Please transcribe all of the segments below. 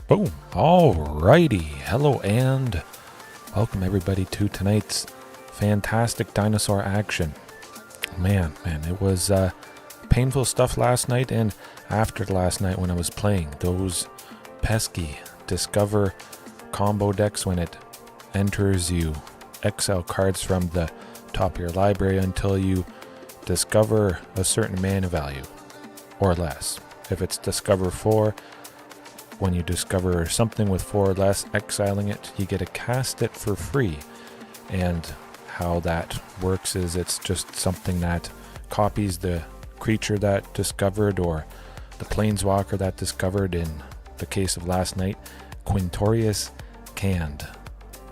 Boom. Alrighty. Hello and welcome everybody to tonight's fantastic dinosaur action. Man, it was painful stuff last night and after last night when I was playing. Those pesky Discover combo decks, when it enters, you exile cards from the top of your library until you discover a certain mana value or less. If it's Discover 4, when you discover something with 4 or less, exiling it, you get to cast it for free. And how that works is it's just something that copies the creature that discovered or the planeswalker that discovered. In the case of last night, Quintorius Canned.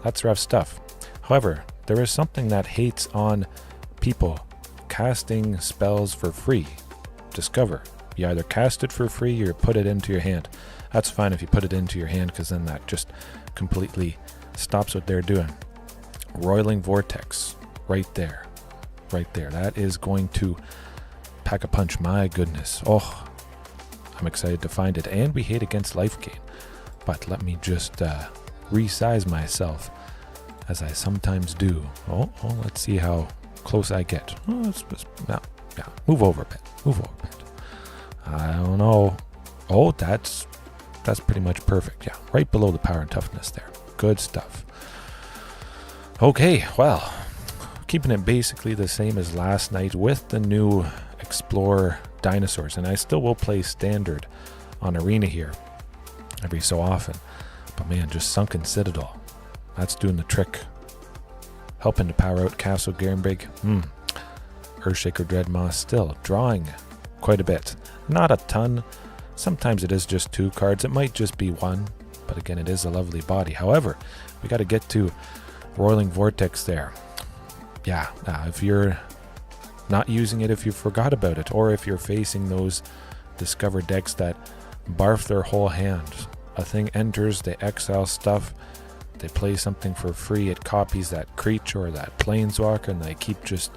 That's rough stuff. However, there is something that hates on people casting spells for free. Discover. You either cast it for free or put it into your hand. That's fine if you put it into your hand, because then that just completely stops what they're doing. Roiling Vortex, right there. That is going to pack a punch. My goodness. Oh, I'm excited to find it. And we hate against lifegain. But let me just resize myself, as I sometimes do. Oh, let's see how close I get. Oh, move over a bit. I don't know. Oh, that's pretty much perfect. Yeah, right below the power and toughness there. Good stuff. Okay, well, keeping it basically the same as last night with the new Explore Dinosaurs. And I still will play Standard on Arena here every so often. But man, just Sunken Citadel. That's doing the trick. Helping to power out Castle Garenbrig. Earthshaker Dreadmoss still drawing quite a bit. Not a ton. Sometimes it is just 2 cards. It might just be 1, but again, it is a lovely body. However, we got to get to Roiling Vortex there. Yeah, if you're not using it, if you forgot about it, or if you're facing those Discover decks that barf their whole hand, a thing enters, they exile stuff, they play something for free, it copies that creature or that planeswalker, and they keep just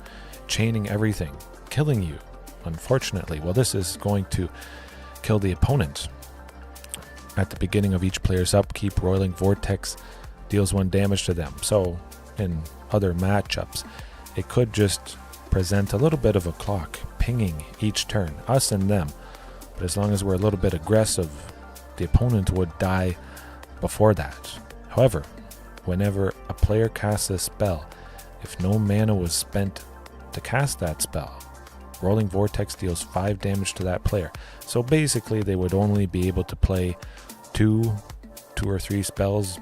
chaining everything, killing you, unfortunately. Well, this is going to kill the opponent. At the beginning of each player's upkeep, Roiling Vortex deals 1 damage to them. So in other matchups, it could just present a little bit of a clock, pinging each turn, us and them. But as long as we're a little bit aggressive, the opponent would die before that. However, whenever a player casts a spell, if no mana was spent to cast that spell, Roiling Vortex deals 5 damage to that player. So basically they would only be able to play 2 or 3 spells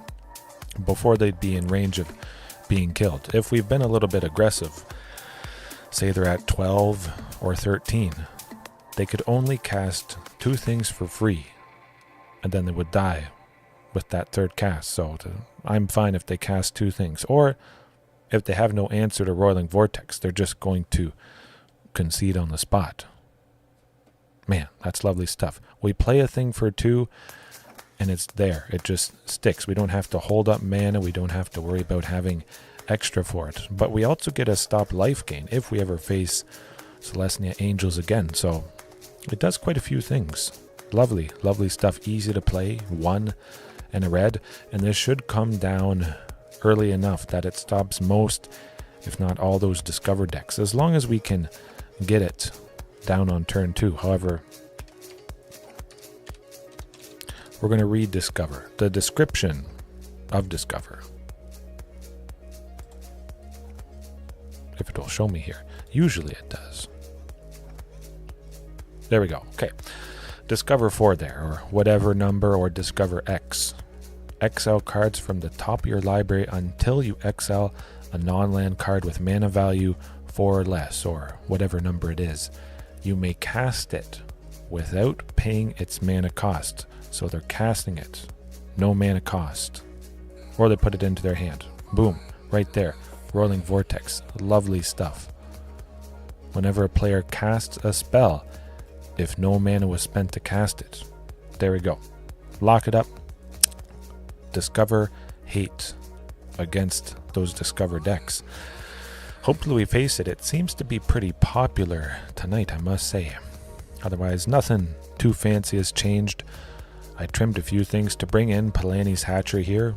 before they'd be in range of being killed. If we've been a little bit aggressive, say they're at 12 or 13, they could only cast 2 things for free, and then they would die with that 3rd cast. So I'm fine if they cast 2 things. Or if they have no answer to Roiling Vortex, they're just going to concede on the spot. Man, that's lovely stuff. We play a thing for 2 and it's there. It just sticks. We don't have to hold up mana. We don't have to worry about having extra for it. But we also get a stop life gain if we ever face Celestia Angels again. So it does quite a few things. Lovely stuff. Easy to play. 1 and a red. And this should come down early enough that it stops most, if not all, those Discover decks, as long as we can get it down on turn 2. However, we're going to read Discover, the description of Discover, if it will show me here. Usually it does. There we go. Okay, Discover 4 there, or whatever number, or Discover X. Exile cards from the top of your library until you exile a non-land card with mana value 4 or less, or whatever number it is. You may cast it without paying its mana cost. So they're casting it, no mana cost. Or they put it into their hand. Boom, right there. Roiling Vortex, lovely stuff. Whenever a player casts a spell, if no mana was spent to cast it, there we go. Lock it up. Discover hate against those Discover decks. Hopefully we face it. It seems to be pretty popular tonight, I must say. Otherwise, nothing too fancy has changed. I trimmed a few things to bring in Palanni's hatchery here.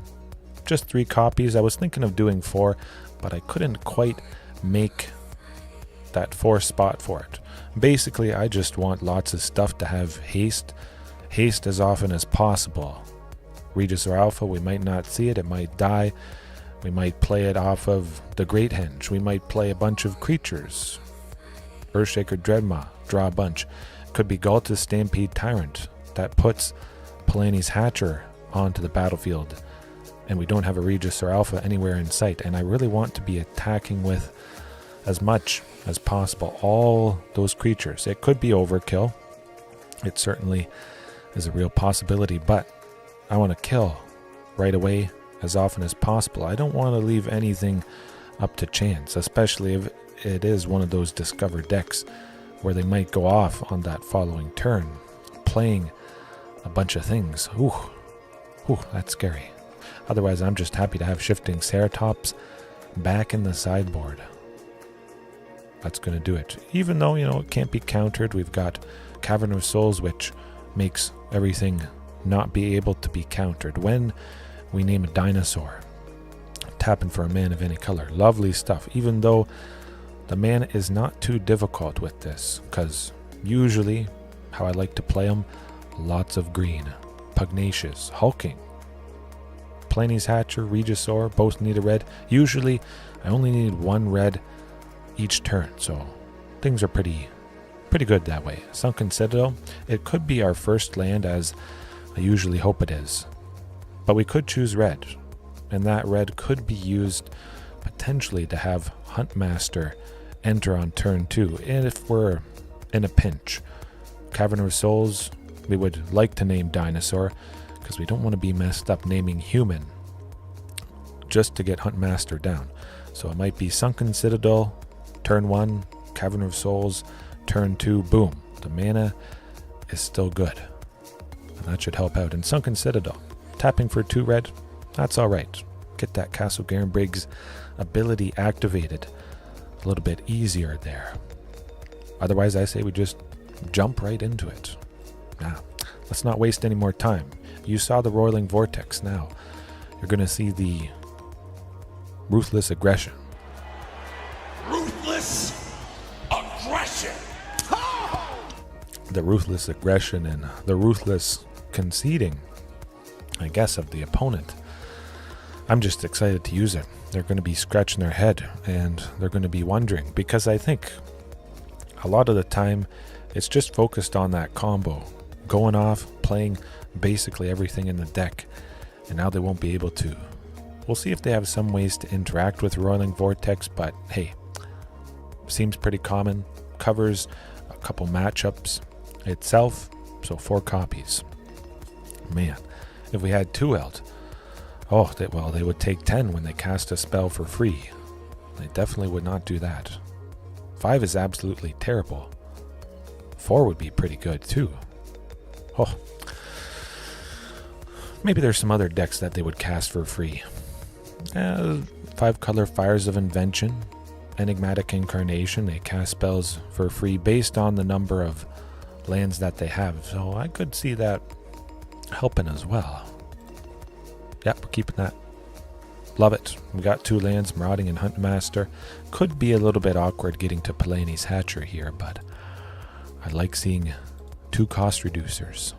Just 3 copies. I was thinking of doing 4, but I couldn't quite make that 4th spot for it. Basically, I just want lots of stuff to have haste as often as possible. Regis or Alpha, we might not see it might die. We might play it off of the Great Henge. We might play a bunch of creatures. Earthshaker Dreadmaw, draw a bunch. Could be Galta's Stampede Tyrant. That puts Palanni's Hatcher onto the battlefield. And we don't have a Regis or Alpha anywhere in sight. And I really want to be attacking with as much as possible all those creatures. It could be overkill. It certainly is a real possibility, but I want to kill right away as often as possible. I don't want to leave anything up to chance, especially if it is one of those Discover decks where they might go off on that following turn, playing a bunch of things. Ooh, that's scary. Otherwise, I'm just happy to have Shifting Ceratops back in the sideboard. That's going to do it. Even though, it can't be countered, we've got Cavern of Souls, which makes everything not be able to be countered. When we name a dinosaur, tapping for a man of any color. Lovely stuff, even though the mana is not too difficult with this, because usually how I like to play them, lots of green. Pugnacious, Hulking, Palanni's Hatcher, Regisaur, both need a red. Usually I only need 1 red each turn, so things are pretty good that way. Sunken Citadel, it could be our first land, as I usually hope it is, but we could choose red, and that red could be used potentially to have Huntmaster enter on turn 2, and if we're in a pinch. Cavern of Souls, we would like to name Dinosaur, because we don't want to be messed up naming Human just to get Huntmaster down. So it might be Sunken Citadel, turn 1, Cavern of Souls, turn 2, boom. The mana is still good, and that should help out. And Sunken Citadel, tapping for 2 red, that's alright. Get that Castle Garenbriggs ability activated a little bit easier there. Otherwise, I say we just jump right into it. Now, let's not waste any more time. You saw the Roiling Vortex. Now, you're going to see the Ruthless Aggression. Ruthless aggression. The Ruthless Aggression and the Ruthless Conceding, I guess, of the opponent. I'm just excited to use it. They're going to be scratching their head and they're going to be wondering, because I think a lot of the time it's just focused on that combo, going off, playing basically everything in the deck, and now they won't be able to. We'll see if they have some ways to interact with Roiling Vortex, but hey, seems pretty common. Covers a couple matchups itself, so 4 copies. Man, if we had 2 out, they would take 10 when they cast a spell for free. They definitely would not do that. 5 is absolutely terrible. 4 would be pretty good too. Maybe there's some other decks that they would cast for free. 5 color Fires of Invention, Enigmatic Incarnation, they cast spells for free based on the number of lands that they have. So I could see that helping as well. Yep, we're keeping that. Love it. We got 2 lands, Marauding and Huntmaster. Could be a little bit awkward getting to Palanni's Hatcher here, but I like seeing 2 cost reducers.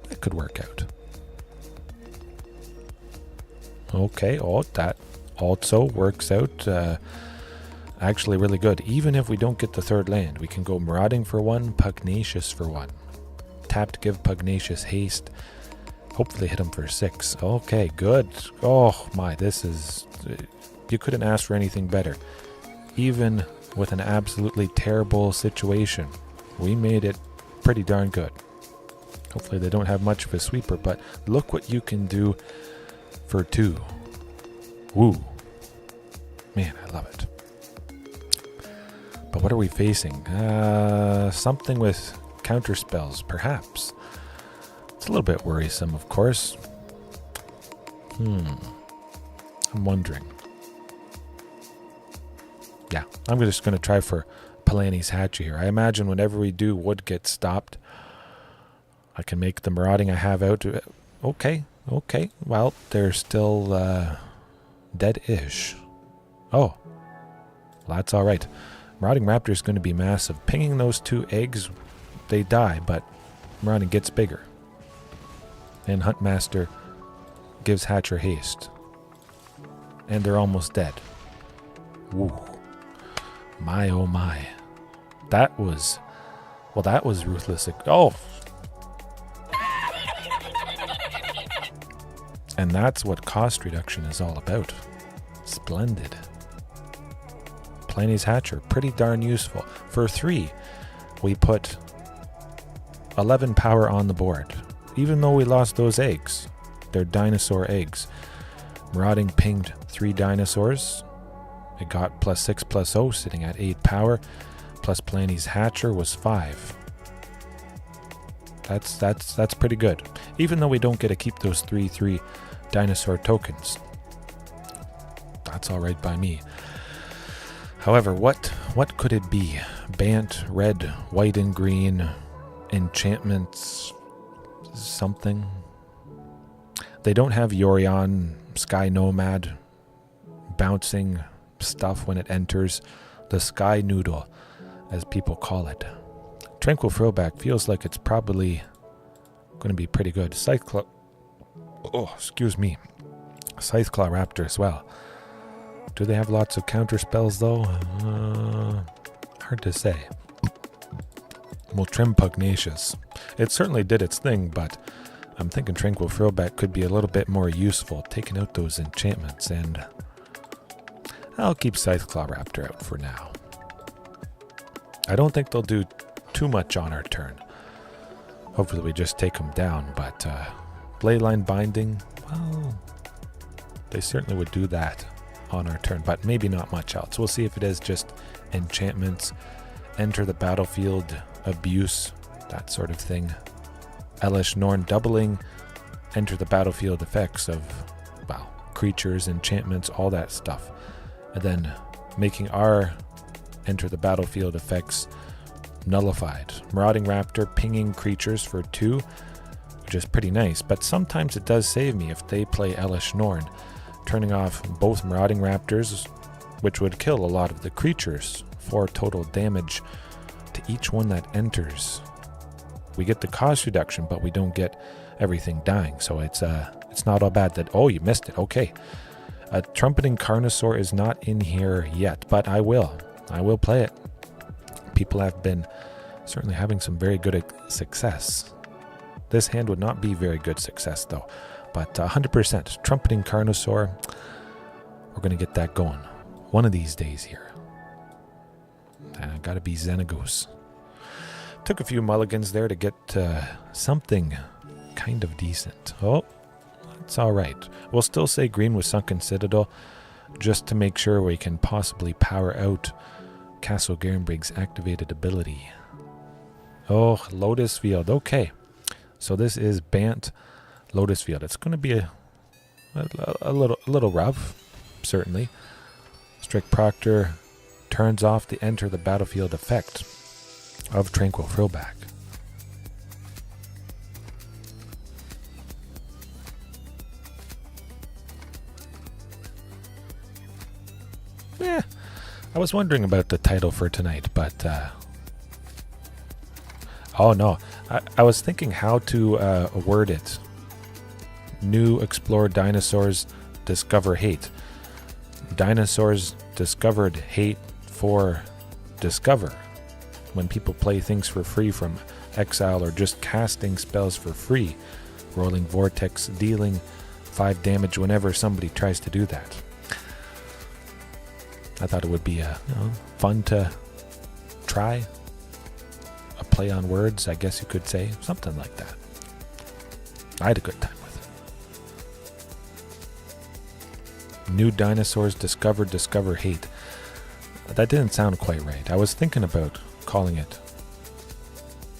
That could work out. Okay, that also works out actually really good. Even if we don't get the 3rd land, we can go Marauding for 1, Pugnacious for 1. Tap to give Pugnacious haste. Hopefully hit him for 6. Okay, good. Oh my, this is... You couldn't ask for anything better. Even with an absolutely terrible situation, we made it pretty darn good. Hopefully they don't have much of a sweeper, but look what you can do for 2. Woo. Man, I love it. But what are we facing? Something with counter spells, perhaps. It's a little bit worrisome, of course. I'm wondering. Yeah, I'm just going to try for Palanni's Hatcher here. I imagine whenever we do, wood gets stopped. I can make the marauding I have out. Okay. Well, they're still dead-ish. Oh. Well, that's alright. Marauding Raptor is going to be massive. Pinging those 2 eggs, they die, but marauding gets bigger. And Huntmaster gives Hatcher haste. And they're almost dead. Woo. My oh my. That was ruthless. Oh! And that's what cost reduction is all about. Splendid. Planie's Hatcher, pretty darn useful. For 3, we put 11 power on the board. Even though we lost those eggs. They're dinosaur eggs. Marauding pinged 3 dinosaurs. It got +6/+0, sitting at 8 power. Plus Planie's Hatcher was 5. That's pretty good. Even though we don't get to keep those 3/3 dinosaur tokens. That's alright by me. However, what could it be? Bant, red, white and green, enchantments, something. They don't have Yorion, Sky Nomad, bouncing stuff when it enters. The Sky Noodle, as people call it. Tranquil Throwback feels like it's probably going to be pretty good. Scytheclaw... Oh, excuse me. Scytheclaw Raptor as well. Do they have lots of counter spells though? Hard to say. Well, Trim Pugnacious. It certainly did its thing, but I'm thinking Tranquil Throwback could be a little bit more useful, taking out those enchantments, and I'll keep Scytheclaw Raptor out for now. I don't think they'll do too much on our turn. Hopefully we just take them down, but Leyline Binding, well, they certainly would do that on our turn, but maybe not much else. We'll see if it is just enchantments, enter the battlefield, abuse, that sort of thing. Elish Norn doubling, enter the battlefield effects of, well, creatures, enchantments, all that stuff. And then making our enter the battlefield effects nullified. Marauding Raptor pinging creatures for 2, which is pretty nice, but sometimes it does save me if they play Elish Norn, turning off both Marauding Raptors, which would kill a lot of the creatures, 4 total damage to each one that enters. We get the cost reduction, but we don't get everything dying, so it's not all bad that, oh, you missed it, okay. A Trumpeting Carnosaur is not in here yet, but I will play it. People have been certainly having some very good success. This hand would not be very good success though, but 100% Trumpeting Carnosaur, we're going to get that going one of these days here. Gotta be Xenagos. Took a few mulligans there to get something kind of decent. Oh, it's alright. We'll still say green with Sunken Citadel, just to make sure we can possibly power out Castle Garenbrig's activated ability. Oh, Lotus Field. Okay. So this is Bant Lotus Field. It's going to be a little rough, certainly. Strict Proctor turns off the enter the battlefield effect of Tranquil Throwback. Yeah, I was wondering about the title for tonight, but oh no, I was thinking how to word it. New explore dinosaurs, discover hate. Dinosaurs discovered hate for discover. When people play things for free from exile or just casting spells for free, Roiling Vortex dealing 5 damage whenever somebody tries to do that. I thought it would be fun to try. A play on words, I guess you could say. Something like that. I had a good time with it. New dinosaurs discovered, discover hate. That didn't sound quite right. I was thinking about calling it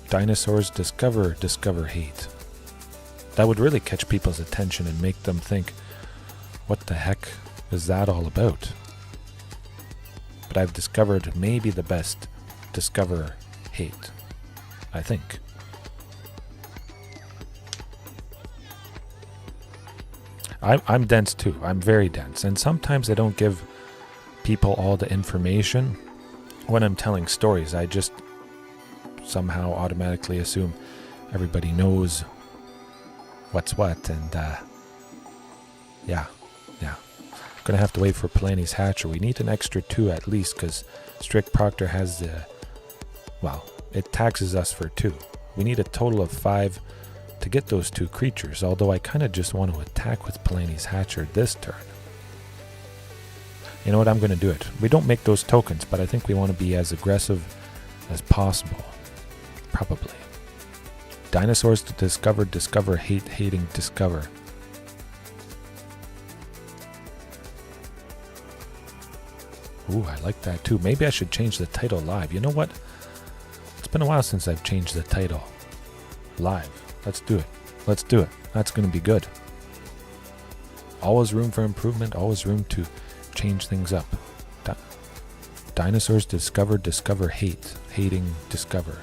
Dinosaurs discover, discover hate. That would really catch people's attention and make them think, what the heck is that all about? But I've discovered maybe the best discover hate, I think. I'm dense too. I'm very dense. And sometimes I don't give people all the information when I'm telling stories. I just somehow automatically assume everybody knows what's what. And yeah. Gonna have to wait for Palani's Hatcher. We need an extra 2 at least, because Strict Proctor has it taxes us for 2. We need a total of 5 to get those 2 creatures, although I kind of just want to attack with Palani's Hatcher this turn. You know what, I'm going to do it. We don't make those tokens, but I think we want to be as aggressive as possible. Probably. Dinosaurs to discover, hating, discover. Ooh, I like that too. Maybe I should change the title live. You know what? It's been a while since I've changed the title live. Let's do it. That's going to be good. Always room for improvement. Always room to change things up. Dinosaurs discover, hating, discover.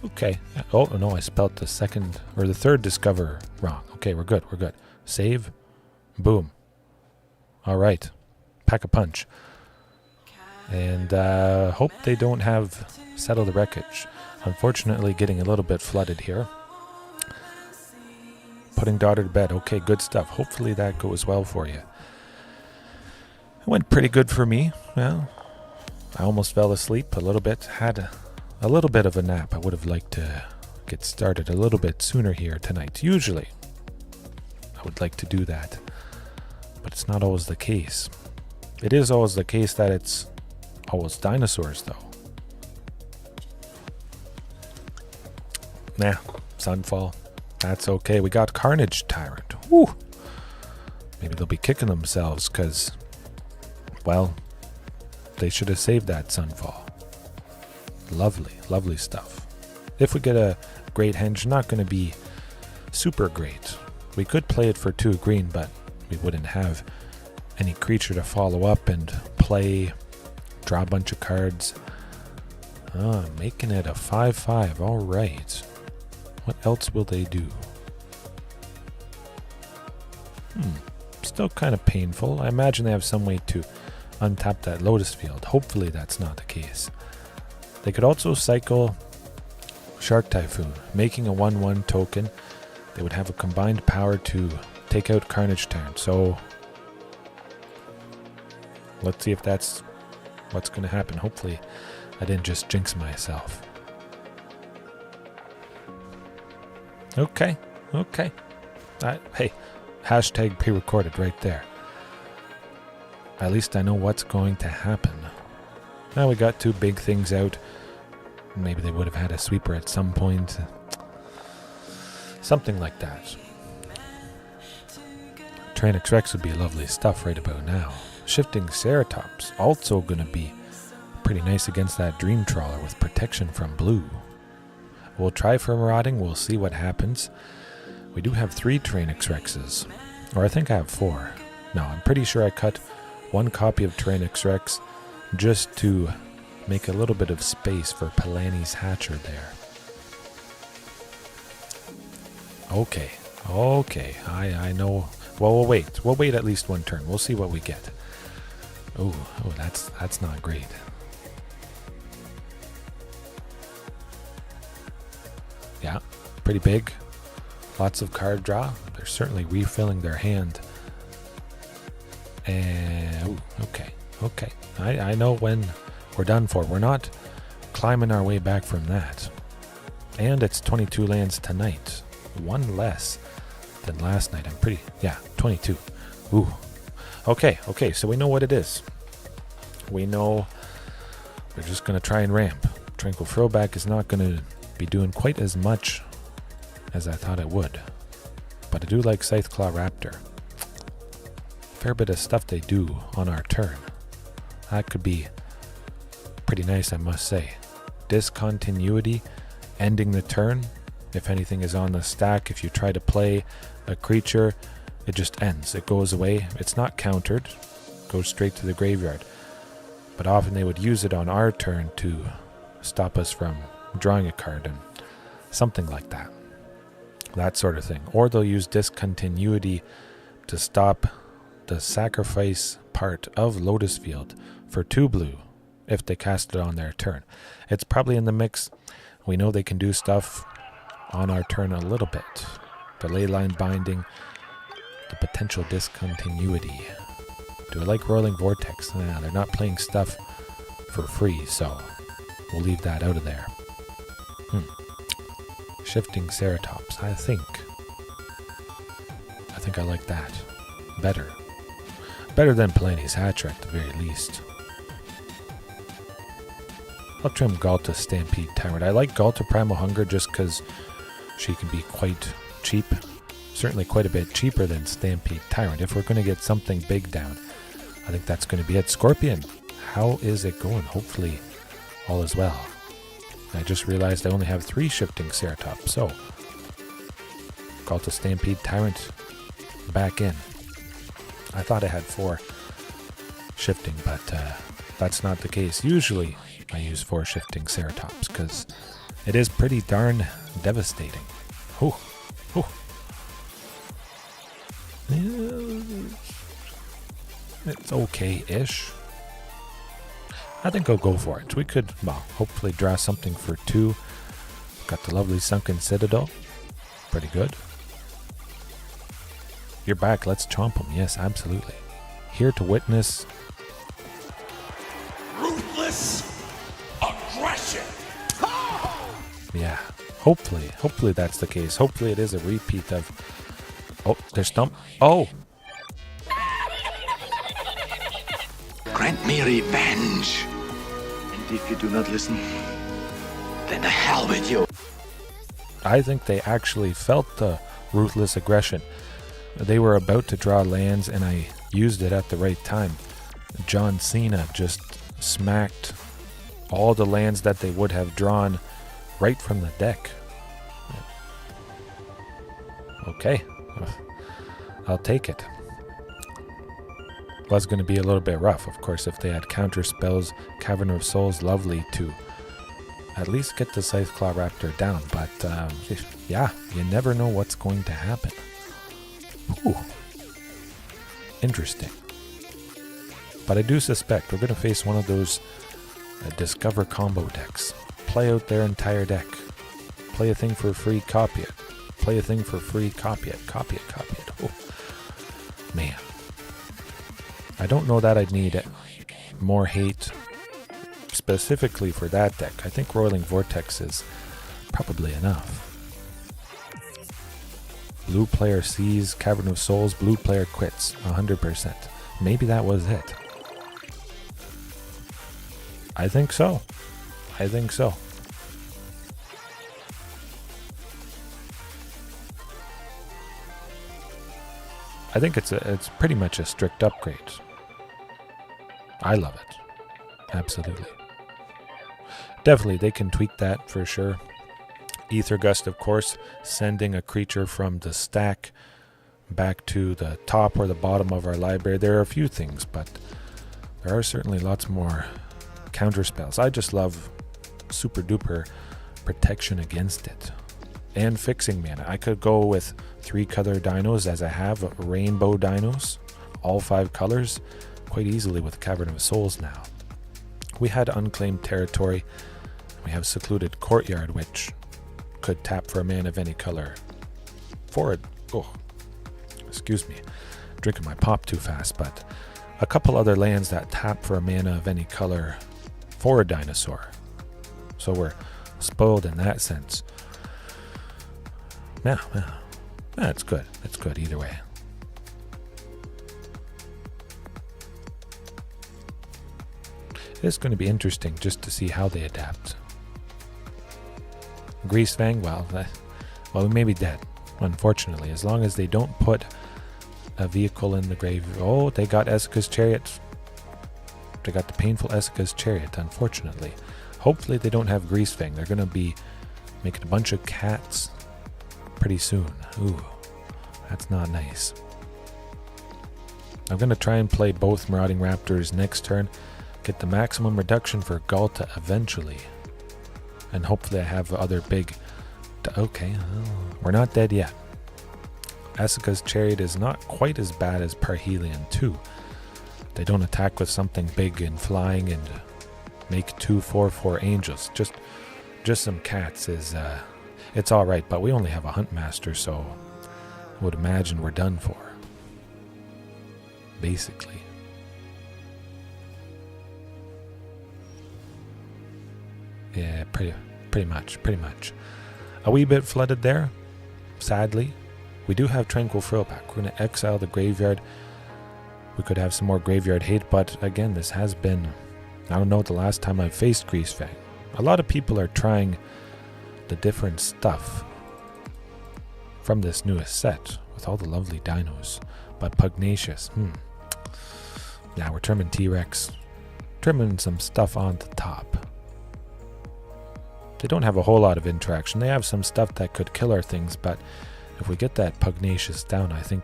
Okay. Oh, no, I spelled the second or the third discover wrong. Okay, we're good. Save. Boom. All right. Pack a punch. And hope they don't have Settle the Wreckage. Unfortunately, getting a little bit flooded here. Putting daughter to bed. Okay, good stuff. Hopefully that goes well for you. It went pretty good for me. Well, I almost fell asleep a little bit. Had a little bit of a nap. I would have liked to get started a little bit sooner here tonight. Usually, I would like to do that, but it's not always the case. It is always the case that it's always dinosaurs, though. Nah, Sunfall. That's okay. We got Carnage Tyrant. Woo! Maybe they'll be kicking themselves because, well, they should have saved that Sunfall. Lovely stuff. If we get a great henge, not going to be super great. We could play it for 2 green, but we wouldn't have any creature to follow up and play, draw a bunch of cards. Making it a 5/5. All right. What else will they do? Still kind of painful. I imagine they have some way to untap that Lotus field. Hopefully that's not the case. They could also cycle Shark Typhoon, making a 1/1 token. They would have a combined power to take out Carnage Tyrant. So let's see if that's what's going to happen. Hopefully I didn't just jinx myself. Okay. Hey, hashtag pre-recorded right there. At least I know what's going to happen. Now we got 2 big things out. Maybe they would have had a sweeper at some point. Something like that. Tranix Rex would be lovely stuff right about now. Shifting Ceratops also going to be pretty nice against that Dream Trawler with protection from blue. We'll try for Marauding. We'll see what happens. We do have 3 Tranix Rexes. Or I think I have 4. No, I'm pretty sure I cut 1 copy of Tranix Rex just to make a little bit of space for Palani's Hatcher there. Okay. I know. Well, we'll wait. We'll wait at least 1 turn. We'll see what we get. Oh, that's not great. Yeah, pretty big. Lots of card draw. They're certainly refilling their hand. And okay. I know when we're done for. We're not climbing our way back from that. And it's 22 lands tonight. 1 less than last night. 22. Ooh. Okay, so we know what it is. We know we're just going to try and ramp. Tranquil Throwback is not going to be doing quite as much as I thought it would. But I do like Scytheclaw Raptor. Fair bit of stuff they do on our turn. That could be pretty nice, I must say. Discontinuity, ending the turn. If anything is on the stack, if you try to play a creature, it just ends. It goes away. It's not countered. Goes straight to the graveyard. But often they would use it on our turn to stop us from drawing a card and something like that. That sort of thing. Or they'll use discontinuity to stop the sacrifice part of Lotus Field for 2 blue if they cast it on their turn. It's probably in the mix. We know they can do stuff on our turn a little bit. The Leyline Binding, the potential discontinuity. Do I like Roiling Vortex? Nah, they're not playing stuff for free, so we'll leave that out of there. Shifting Ceratops, I think I like that better. Better than Plenty's Hatcher at the very least. I'll trim Galta Stampede Tyrant. I like Galta Primal Hunger just because she can be quite cheap. Certainly quite a bit cheaper than Stampede Tyrant. If we're going to get something big down, I think that's going to be it. Scorpion, how is it going? Hopefully all is well. I just realized I only have 3 Shifting Ceratops, so Galta Stampede Tyrant back in. I thought I had 4 shifting, but that's not the case. Usually I use 4 Shifting Ceratops because it is pretty darn devastating. Whew. Whew. It's okay-ish. I think I'll go for it. We could, well, hopefully draw something for 2. Got the lovely Sunken Citadel. Pretty good. You're back. Let's chomp them. Yes, absolutely. Here to witness Ruthless aggression. Yeah. Hopefully that's the case. Hopefully it is a repeat of... Oh, there's Stump. Oh! Grant me revenge. And if you do not listen, then the hell with you. I think they actually felt the ruthless aggression. They were about to draw lands, and I used it at the right time. John Cena just smacked all the lands that they would have drawn right from the deck. Okay. I'll take it. Was going to be a little bit rough, of course, if they had counter spells. Cavern of Souls, lovely to at least get the Scytheclaw Raptor down. But, yeah, you never know what's going to happen. Ooh. Interesting. But I do suspect we're going to face one of those Discover combo decks. Play out their entire deck. Play a thing for free, copy it. Play a thing for free, copy it. Copy it, copy it. Oh, man. I don't know that I'd need more hate specifically for that deck. I think Roiling Vortex is probably enough. Blue player sees Cavern of Souls, blue player quits 100%. Maybe that was it. I think so. I think so. I think it's pretty much a strict upgrade. I love it. Absolutely. Definitely, they can tweak that for sure. Ether Gust, of course, sending a creature from the stack back to the top or the bottom of our library. There are a few things, but there are certainly lots more counter spells. I just love super duper protection against it. And fixing mana. I could go with 3 color dinos as I have rainbow dinos, all 5 colors, quite easily with Cavern of Souls now. We had Unclaimed Territory. We have Secluded Courtyard, which could tap for a mana of any color for it. Oh, excuse me, drinking my pop too fast, but a couple other lands that tap for a mana of any color for a dinosaur. So we're spoiled in that sense. Yeah, it's good. It's good either way. It's going to be interesting just to see how they adapt. Greasefang, well, we may be dead, unfortunately, as long as they don't put a vehicle in the grave. Oh, they got Esika's Chariot. They got the painful Esika's Chariot, unfortunately. Hopefully they don't have Greasefang. They're going to be making a bunch of cats pretty soon. Ooh, that's not nice. I'm going to try and play both Marauding Raptors next turn, get the maximum reduction for Galta eventually, and hopefully I have other big... Okay, we're not dead yet. Essica's Chariot is not quite as bad as Parhelion 2. They don't attack with something big and flying and make 2 4/4 angels. Just some cats is... it's alright, but we only have a Huntmaster, so I would imagine we're done for. Basically. Yeah, pretty much. A wee bit flooded there, sadly. We do have Tranquil Frill back. We're going to exile the graveyard. We could have some more graveyard hate, but again, this has been... I don't know the last time I faced Greasefang. A lot of people are trying the different stuff from this newest set with all the lovely dinos. But Pugnacious, yeah, we're trimming T-Rex. Trimming some stuff on the top. They don't have a whole lot of interaction. They have some stuff that could kill our things, but if we get that Pugnacious down, I think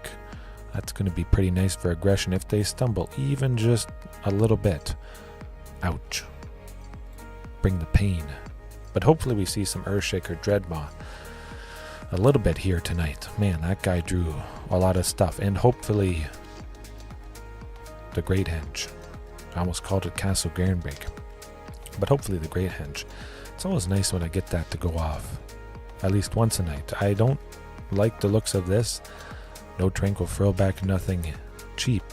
that's going to be pretty nice for aggression. If they stumble even just a little bit, ouch. Bring the pain. But hopefully we see some Earthshaker Dreadmaw a little bit here tonight. Man, that guy drew a lot of stuff. And hopefully the Great Henge. I almost called it Castle Garenbrig. But hopefully the Great Henge. It's always nice when I get that to go off. At least once a night. I don't like the looks of this. No Tranquil Frillback, nothing cheap.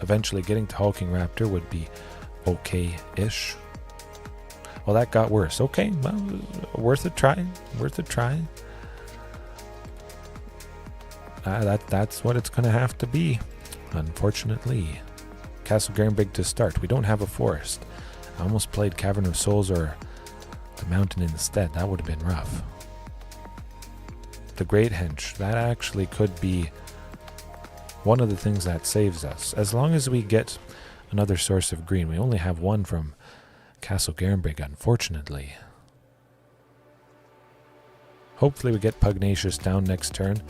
Eventually getting to Hulking Raptor would be okay-ish. Well, that got worse. Okay, well, worth a try. Worth a try. That's what it's going to have to be, unfortunately. Castle Garenbrig to start. We don't have a forest. I almost played Cavern of Souls or the Mountain instead. That would have been rough. The Great Henge. That actually could be one of the things that saves us. As long as we get another source of green. We only have one from Castle Garenbrig, unfortunately. Hopefully we get Pugnacious down next turn.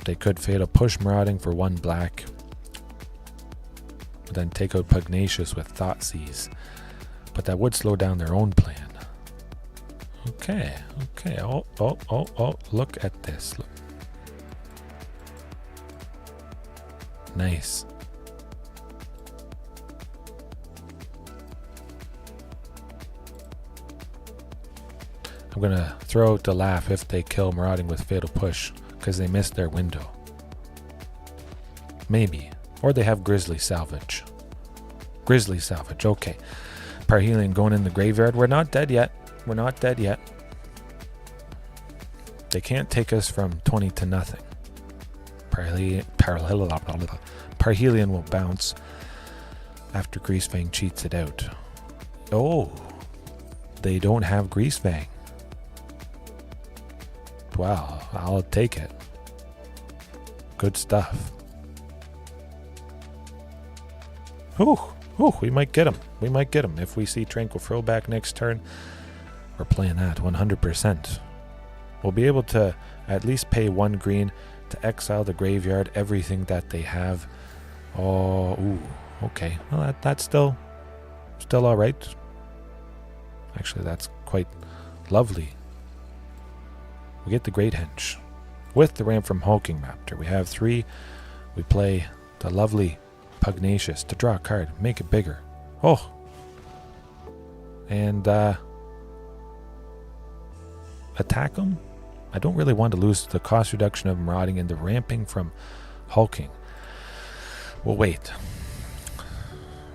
They could Fatal Push Marauding for 1 black. Then take out Pugnacious with Thoughtseize. But that would slow down their own plan. Okay. Oh, look at this. Look. Nice. I'm going to throw out the laugh if they kill Marauding with Fatal Push, because they missed their window. Maybe. Or they have Grizzly Salvage. Grizzly Salvage, okay. Parhelion going in the graveyard. We're not dead yet. They can't take us from 20 to nothing. Parhelion will bounce after Greasefang cheats it out. Oh, they don't have Greasefang. Wow, I'll take it. Good stuff. Ooh, we might get him. If we see Tranquil Frill back next turn, we're playing that 100%. We'll be able to at least pay 1 green to exile the graveyard, everything that they have. Oh, ooh, okay. Well, that's still all right. Actually, that's quite lovely. We get the Great Henge with the ramp from Hulking Raptor. We have 3. We play the lovely Pugnacious to draw a card, make it bigger. Oh, and attack them. I don't really want to lose the cost reduction of Marauding and the ramping from Hulking. Well, wait.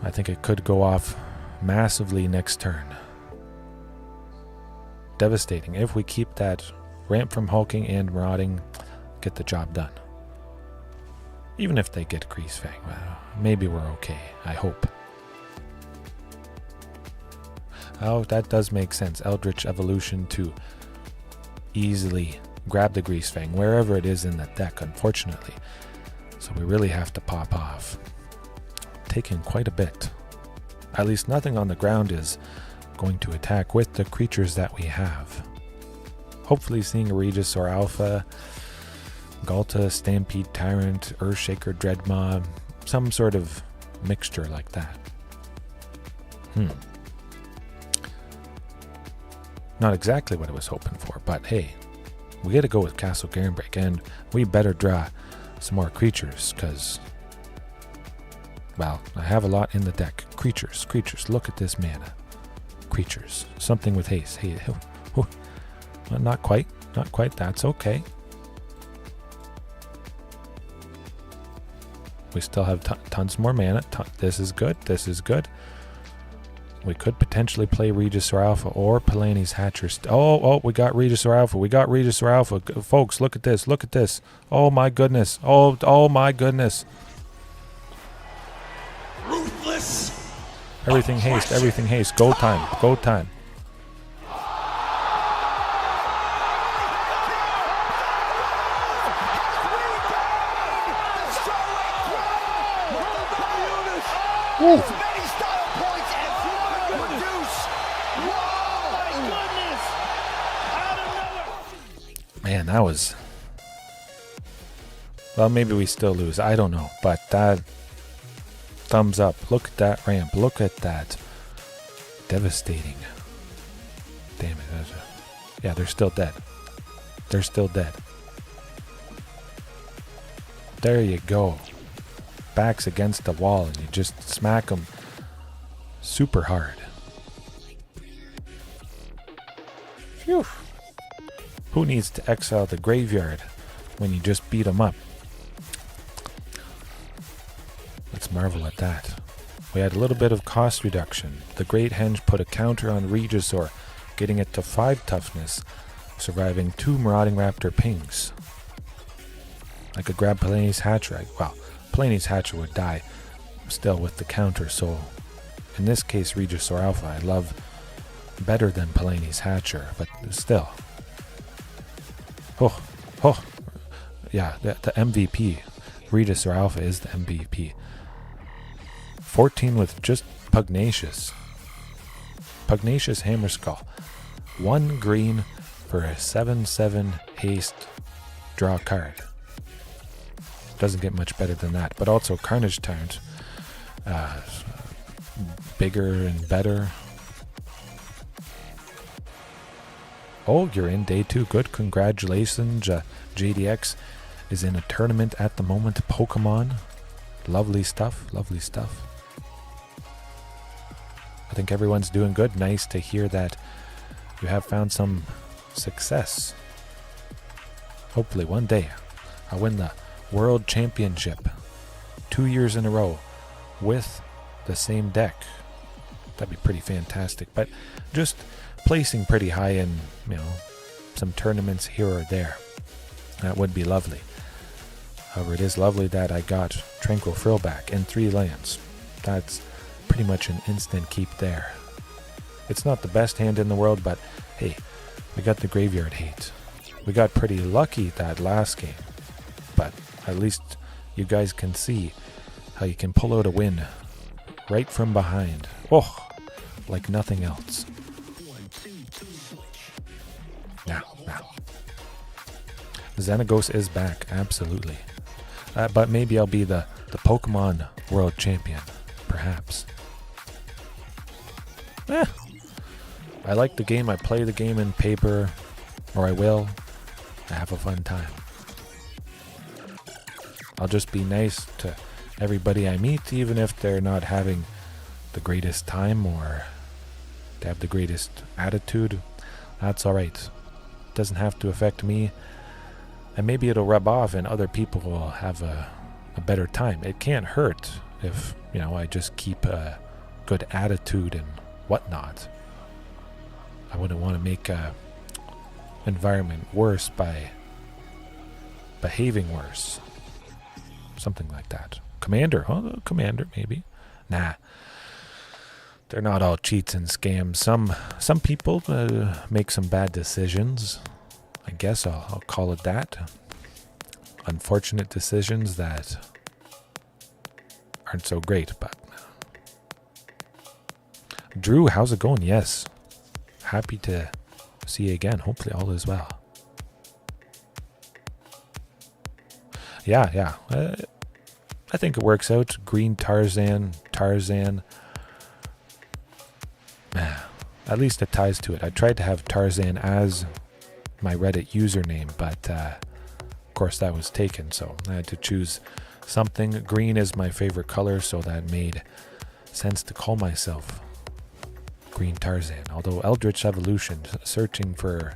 I think it could go off massively next turn. Devastating. If we keep that ramp from Hulking and Marauding, get the job done. Even if they get Greasefang, well, maybe we're okay. I hope. Oh, that does make sense. Eldritch Evolution to easily grab the Greasefang wherever it is in the deck, unfortunately. So we really have to pop off. Taking quite a bit. At least nothing on the ground is going to attack with the creatures that we have. hopefully seeing a Regisaur Alpha, Galta, Stampede Tyrant, Earthshaker Dreadmaw, some sort of mixture like that. Not exactly what I was hoping for, but hey, we gotta go with Castle Garenbreak, and we better draw some more creatures, because, well, I have a lot in the deck. Creatures, look at this mana. Creatures, something with haste. Hey, well, not quite, that's okay. We still have tons more mana. This is good. We could potentially play Regisaur Alpha or Palanni's Hatcher. Oh, we got Regisaur Alpha. Folks, look at this. Oh my goodness. Oh my goodness. Ruthless. Everything haste. Go time. Woo. Man, that was... Well, maybe we still lose. I don't know. But that... Thumbs up. Look at that ramp. Look at that. Devastating. Damn it. Yeah, they're still dead. There you go. Backs against the wall and you just smack them super hard. Phew. Who needs to exile the graveyard when you just beat them up? Let's marvel at that. We had a little bit of cost reduction. The Great Henge put a counter on Regisaur, getting it to 5 toughness, surviving 2 Marauding Raptor pings. I could grab Palanni's Hatcher. Well, Palanni's Hatcher would die still with the counter, so in this case Regisaur Alpha I love better than Palanni's Hatcher, but still. Yeah, the MVP. Regisaur Alpha is the MVP. 14 with just Pugnacious Hammerskull. 1 green for a 7/7 haste draw card. Doesn't get much better than that. But also Carnage Tyrant. Bigger and better. Oh, you're in day 2. Good. Congratulations. JDX is in a tournament at the moment. Pokemon. Lovely stuff. I think everyone's doing good. Nice to hear that you have found some success. Hopefully one day I'll win the World Championship 2 years in a row with the same deck. That'd be pretty fantastic. But just placing pretty high in, some tournaments here or there. That would be lovely. However, it is lovely that I got Tranquil Frill back and 3 lands. That's pretty much an instant keep there. It's not the best hand in the world, but hey, we got the graveyard hate. We got pretty lucky that last game. But at least you guys can see how you can pull out a win right from behind. Oh, like nothing else. Now. Xenagos is back, absolutely. But maybe I'll be the Pokemon World Champion, perhaps. I like the game. I play the game in paper, or I will. I have a fun time. I'll just be nice to everybody I meet, even if they're not having the greatest time or to have the greatest attitude. That's alright. It doesn't have to affect me. And maybe it'll rub off and other people will have a better time. It can't hurt if, I just keep a good attitude and whatnot. I wouldn't want to make a environment worse by behaving worse. Something like that. Commander, Commander, maybe. Nah. They're not all cheats and scams. Some people make some bad decisions. I guess I'll call it that. Unfortunate decisions that aren't so great, but... Drew, how's it going? Yes. Happy to see you again. Hopefully all is well. Yeah. I think it works out. Green Tarzan. At least it ties to it. I tried to have Tarzan as my Reddit username, but of course that was taken, so I had to choose something. Green is my favorite color, so that made sense to call myself Green Tarzan. Although Eldritch Evolution, searching for...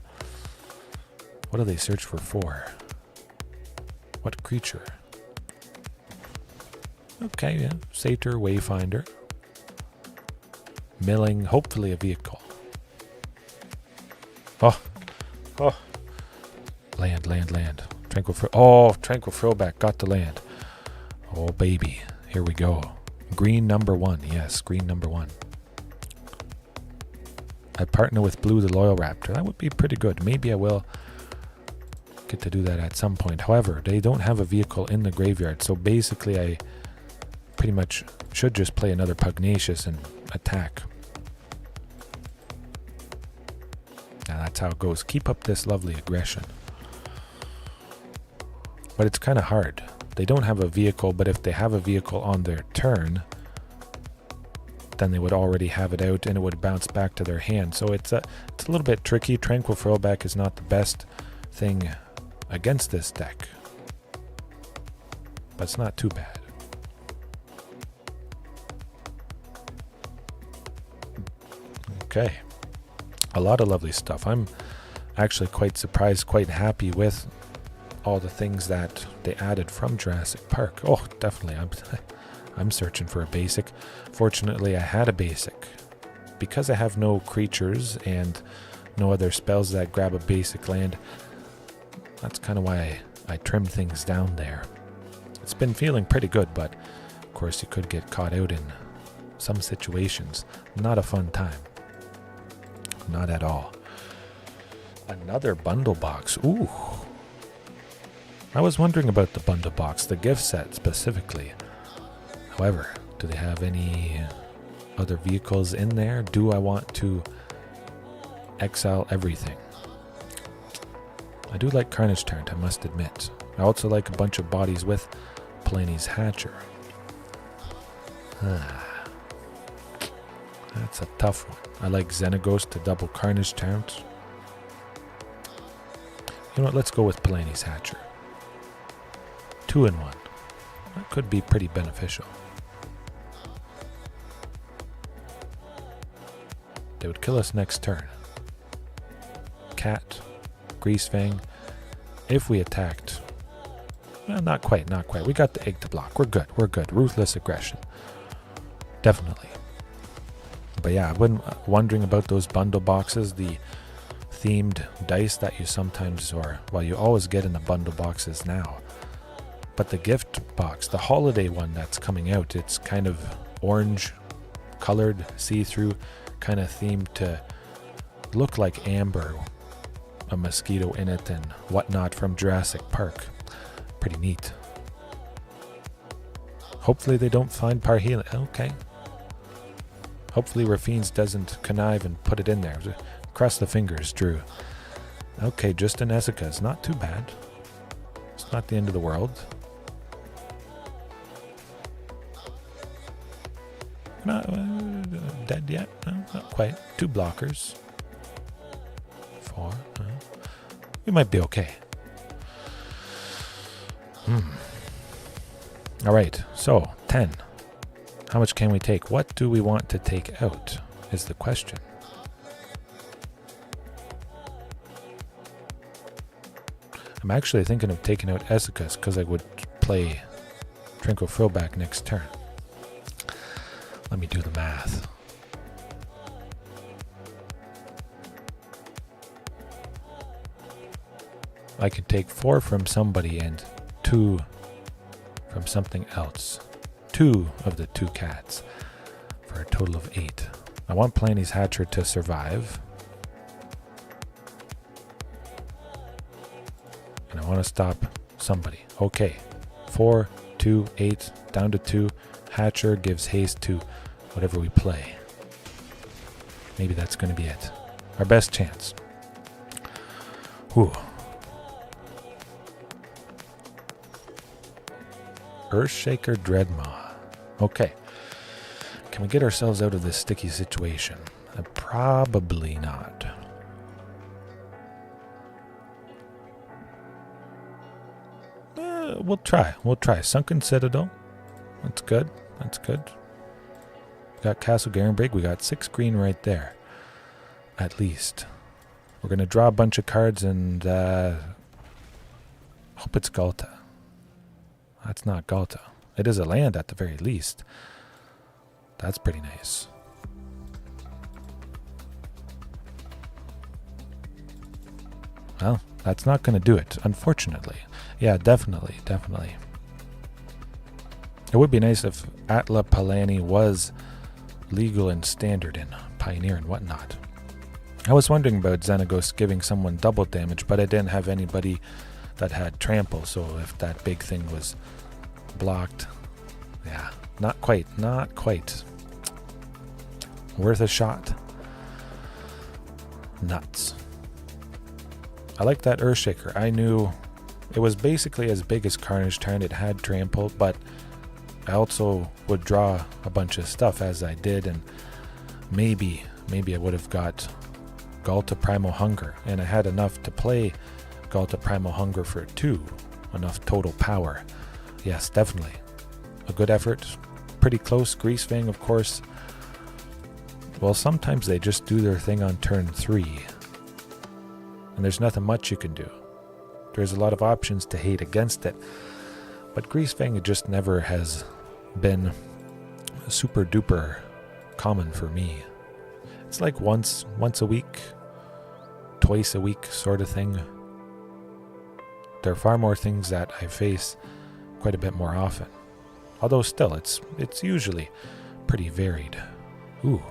What do they search for? What creature? Okay, yeah. Satyr, Wayfinder. Milling, hopefully a vehicle. Oh. Land. Tranquil Throwback got the land. Oh, baby. Here we go. Green number 1. Yes, green number 1. I'd partner with Blue the Loyal Raptor. That would be pretty good. Maybe I will get to do that at some point. However, they don't have a vehicle in the graveyard, so basically I pretty much should just play another Pugnacious and attack. Now that's how it goes. Keep up this lovely aggression. But it's kind of hard. They don't have a vehicle, but if they have a vehicle on their turn, then they would already have it out and it would bounce back to their hand. So it's a little bit tricky. Tranquil Throwback is not the best thing against this deck, but it's not too bad. Okay. A lot of lovely stuff. I'm actually quite surprised, quite happy with all the things that they added from Jurassic Park. Oh, definitely. I'm searching for a basic. Fortunately, I had a basic. Because I have no creatures and no other spells that grab a basic land, that's kind of why I trimmed things down there. It's been feeling pretty good, but of course you could get caught out in some situations. Not a fun time. Not at all. Another bundle box. Ooh. I was wondering about the bundle box, the gift set specifically. However, do they have any other vehicles in there? Do I want to exile everything? I do like Carnage Tyrant, I must admit. I also like a bunch of bodies with Plenty's Hatcher. That's a tough one. I like Xenaghost to double Carnage Tyrant. You know what, let's go with Plenty's Hatcher. 2 in 1. That could be pretty beneficial. They would kill us next turn. Cat, Greasefang. If we attacked... Well, not quite. We got the egg to block. We're good. Ruthless aggression. Definitely. But yeah, I've been wondering about those bundle boxes, the themed dice that you sometimes, you always get in the bundle boxes now. But the gift box, the holiday one that's coming out, it's kind of orange colored, see-through, kind of themed to look like amber, a mosquito in it and whatnot from Jurassic Park. Pretty neat. Hopefully they don't find Parhelia. Okay. Hopefully Rafine's doesn't connive and put it in there. Cross the fingers, Drew. Okay, just an Ezeka is not too bad. It's not the end of the world. Not dead yet? No, not quite. 2 blockers. 4. We might be okay. Alright, so 10. How much can we take? What do we want to take out is the question. I'm actually thinking of taking out Ezeka's because I would play Tranquil Throwback next turn. Let me do the math. I could take 4 from somebody and 2 from something else. 2 of the 2 cats for a total of 8. I want Plenty's Hatcher to survive. And I want to stop somebody. Okay. 4, 2, 8, down to 2. Hatcher gives haste to whatever we play. Maybe that's going to be it. Our best chance. Whew. Earthshaker Dreadmaw. Okay. Can we get ourselves out of this sticky situation? Probably not. We'll try. We'll try. Sunken Citadel. That's good. That's good. We got Castle Garenbrig. We got 6 green right there. At least. We're going to draw a bunch of cards and hope it's Galta. That's not Galta. It is a land at the very least. That's pretty nice. Well, that's not going to do it, unfortunately. Yeah, definitely. It would be nice if Atla Palani was legal and standard in Pioneer and whatnot. I was wondering about Xenagos giving someone double damage, but I didn't have anybody that had trample, so if that big thing was blocked, yeah, not quite. Worth a shot. Nuts. I like that Earthshaker. I knew it was basically as big as Carnage Turn. It had trample, but I also would draw a bunch of stuff as I did, and maybe I would have got Galta Primal Hunger, and I had enough to play Galta Primal Hunger for 2, enough total power. Yes, definitely. A good effort. Pretty close. Greasefang, of course. Well, sometimes they just do their thing on turn 3. And there's nothing much you can do. There's a lot of options to hate against it. But Greasefang just never has been super duper common for me. It's like once a week, twice a week sort of thing. There are far more things that I face quite a bit more often. Although still, it's usually pretty varied. Ooh,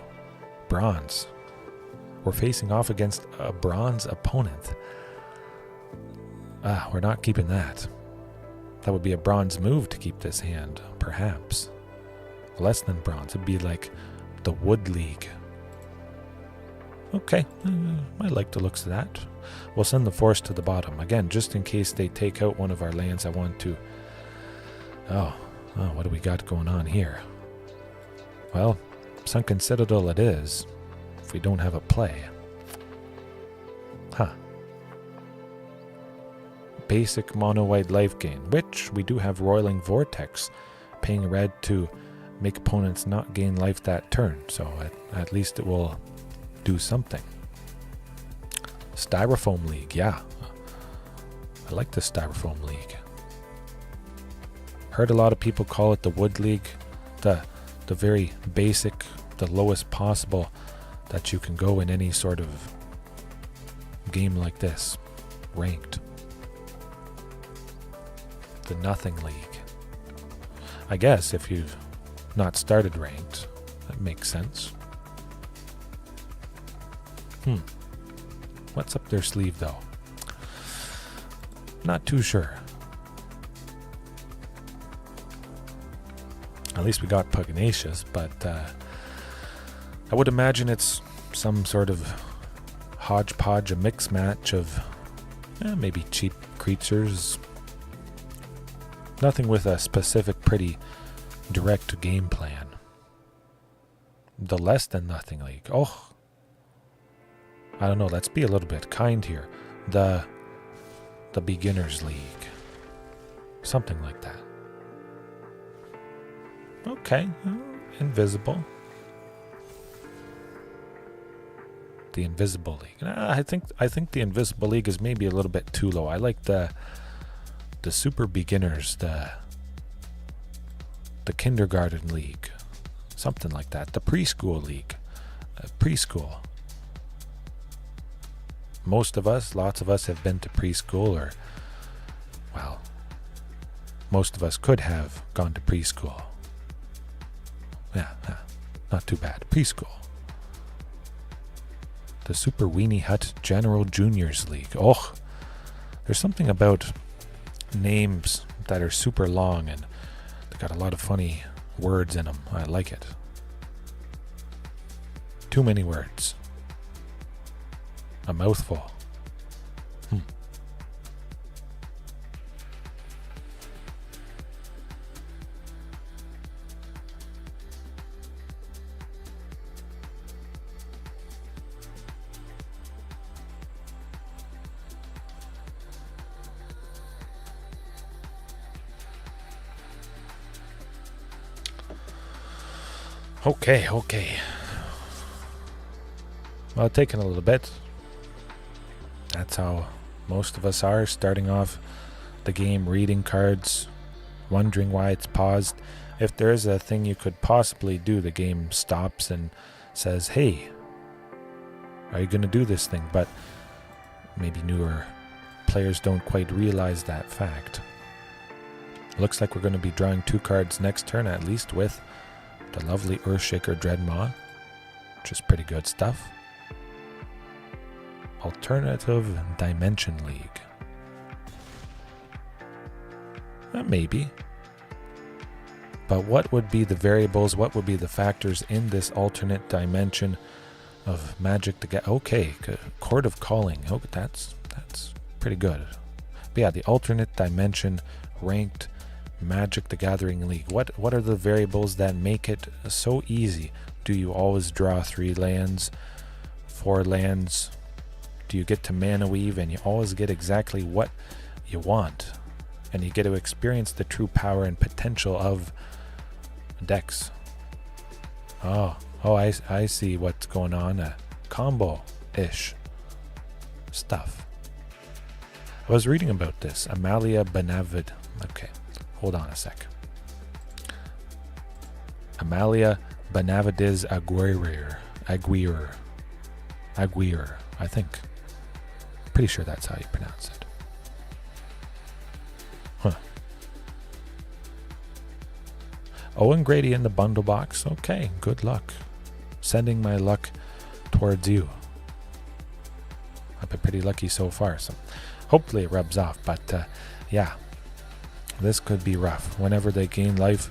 bronze. We're facing off against a bronze opponent. We're not keeping that. That would be a bronze move to keep this hand, perhaps. Less than bronze. It'd be like the Wood League. Okay, I like the looks of that. We'll send the Force to the bottom. Again, just in case they take out one of our lands, I want to... Oh, what do we got going on here? Well, Sunken Citadel it is, if we don't have a play. Basic mono-white life gain, which we do have Roiling Vortex, paying red to make opponents not gain life that turn, so at least it will do something. Styrofoam League, yeah. I like the Styrofoam League. Heard a lot of people call it the Wood League, the very basic, the lowest possible that you can go in any sort of game like this, ranked. The Nothing League. I guess if you've not started ranked, that makes sense. What's up their sleeve though? Not too sure. At least we got Pugnacious, but I would imagine it's some sort of hodgepodge, a mix match of maybe cheap creatures. Nothing with a specific, pretty direct game plan. The Less Than Nothing League. Oh, I don't know. Let's be a little bit kind here. The Beginners League. Something like that. Okay. Invisible. The Invisible League. I think the Invisible League is maybe a little bit too low. I like the Super Beginners, the Kindergarten League, something like that. The Preschool League, preschool. Lots of us have been to preschool, or, well, most of us could have gone to preschool. Yeah, not too bad. Preschool. The Super Weenie Hut General Juniors League. Oh, there's something about names that are super long and they got a lot of funny words in them. I like it. Too many words. A mouthful. Okay. Well, taking a little bit. That's how most of us are, starting off the game, reading cards, wondering why it's paused. If there is a thing you could possibly do, the game stops and says, hey, are you going to do this thing? But maybe newer players don't quite realize that fact. Looks like we're going to be drawing 2 cards next turn, at least with the lovely Earthshaker Dreadmaw, which is pretty good stuff. Alternative Dimension League. Maybe. But what would be the variables, what would be the factors in this alternate dimension of Magic to get? Okay, Court of Calling. Oh, that's pretty good. But yeah, the alternate dimension ranked Magic the Gathering League. What are the variables that make it so easy? Do you always draw 3 lands, 4 lands? Do you get to mana weave and you always get exactly what you want? And you get to experience the true power and potential of decks. Oh, I see what's going on. Combo-ish stuff. I was reading about this. Amalia Benavides. Okay, hold on a sec. Amalia Benavides Aguirre, I think. Pretty sure that's how you pronounce it. Huh. Owen Grady in the bundle box. Okay, good luck. Sending my luck towards you. I've been pretty lucky so far, so hopefully it rubs off. But yeah, this could be rough. Whenever they gain life,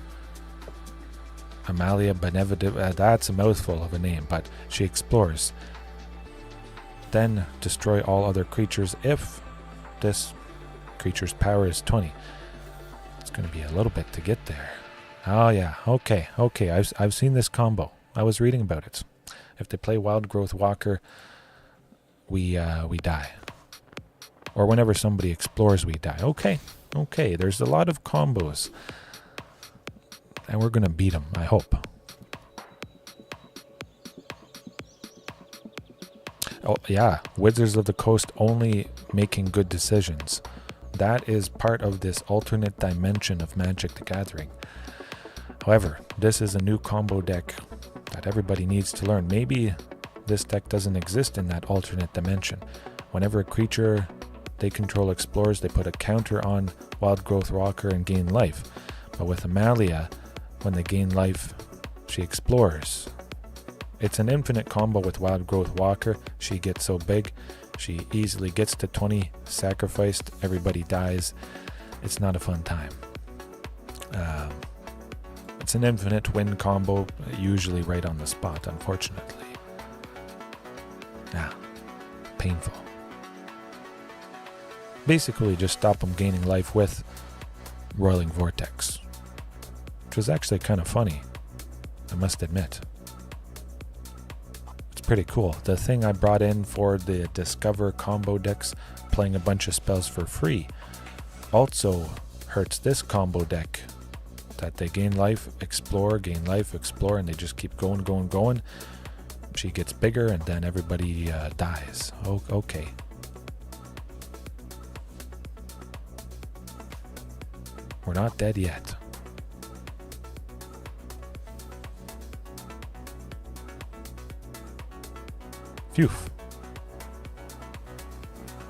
Amalia Benavides, that's a mouthful of a name, but she explores. Then destroy all other creatures if this creature's power is 20. It's going to be a little bit to get there. Oh yeah, okay. I've seen this combo. I was reading about it. If they play Wild Growth Walker, we die. Or whenever somebody explores, we die. Okay. There's a lot of combos, and we're going to beat them, I hope. Oh yeah, Wizards of the Coast only making good decisions. That is part of this alternate dimension of Magic the Gathering. However, this is a new combo deck that everybody needs to learn. Maybe this deck doesn't exist in that alternate dimension. Whenever a creature they control explores, they put a counter on Wild Growth Walker and gain life. But with Amalia, when they gain life, she explores. It's an infinite combo with Wild Growth Walker. She gets so big, she easily gets to 20, sacrificed, everybody dies. It's not a fun time. It's an infinite win combo, usually right on the spot, unfortunately. Painful. Basically, just stop them gaining life with Roiling Vortex, which was actually kind of funny, I must admit. Pretty cool. The thing I brought in for the Discover combo decks, playing a bunch of spells for free, also hurts this combo deck, that they gain life, explore, gain life, explore, and they just keep going. She gets bigger and then everybody dies. Okay. We're not dead yet. Phew.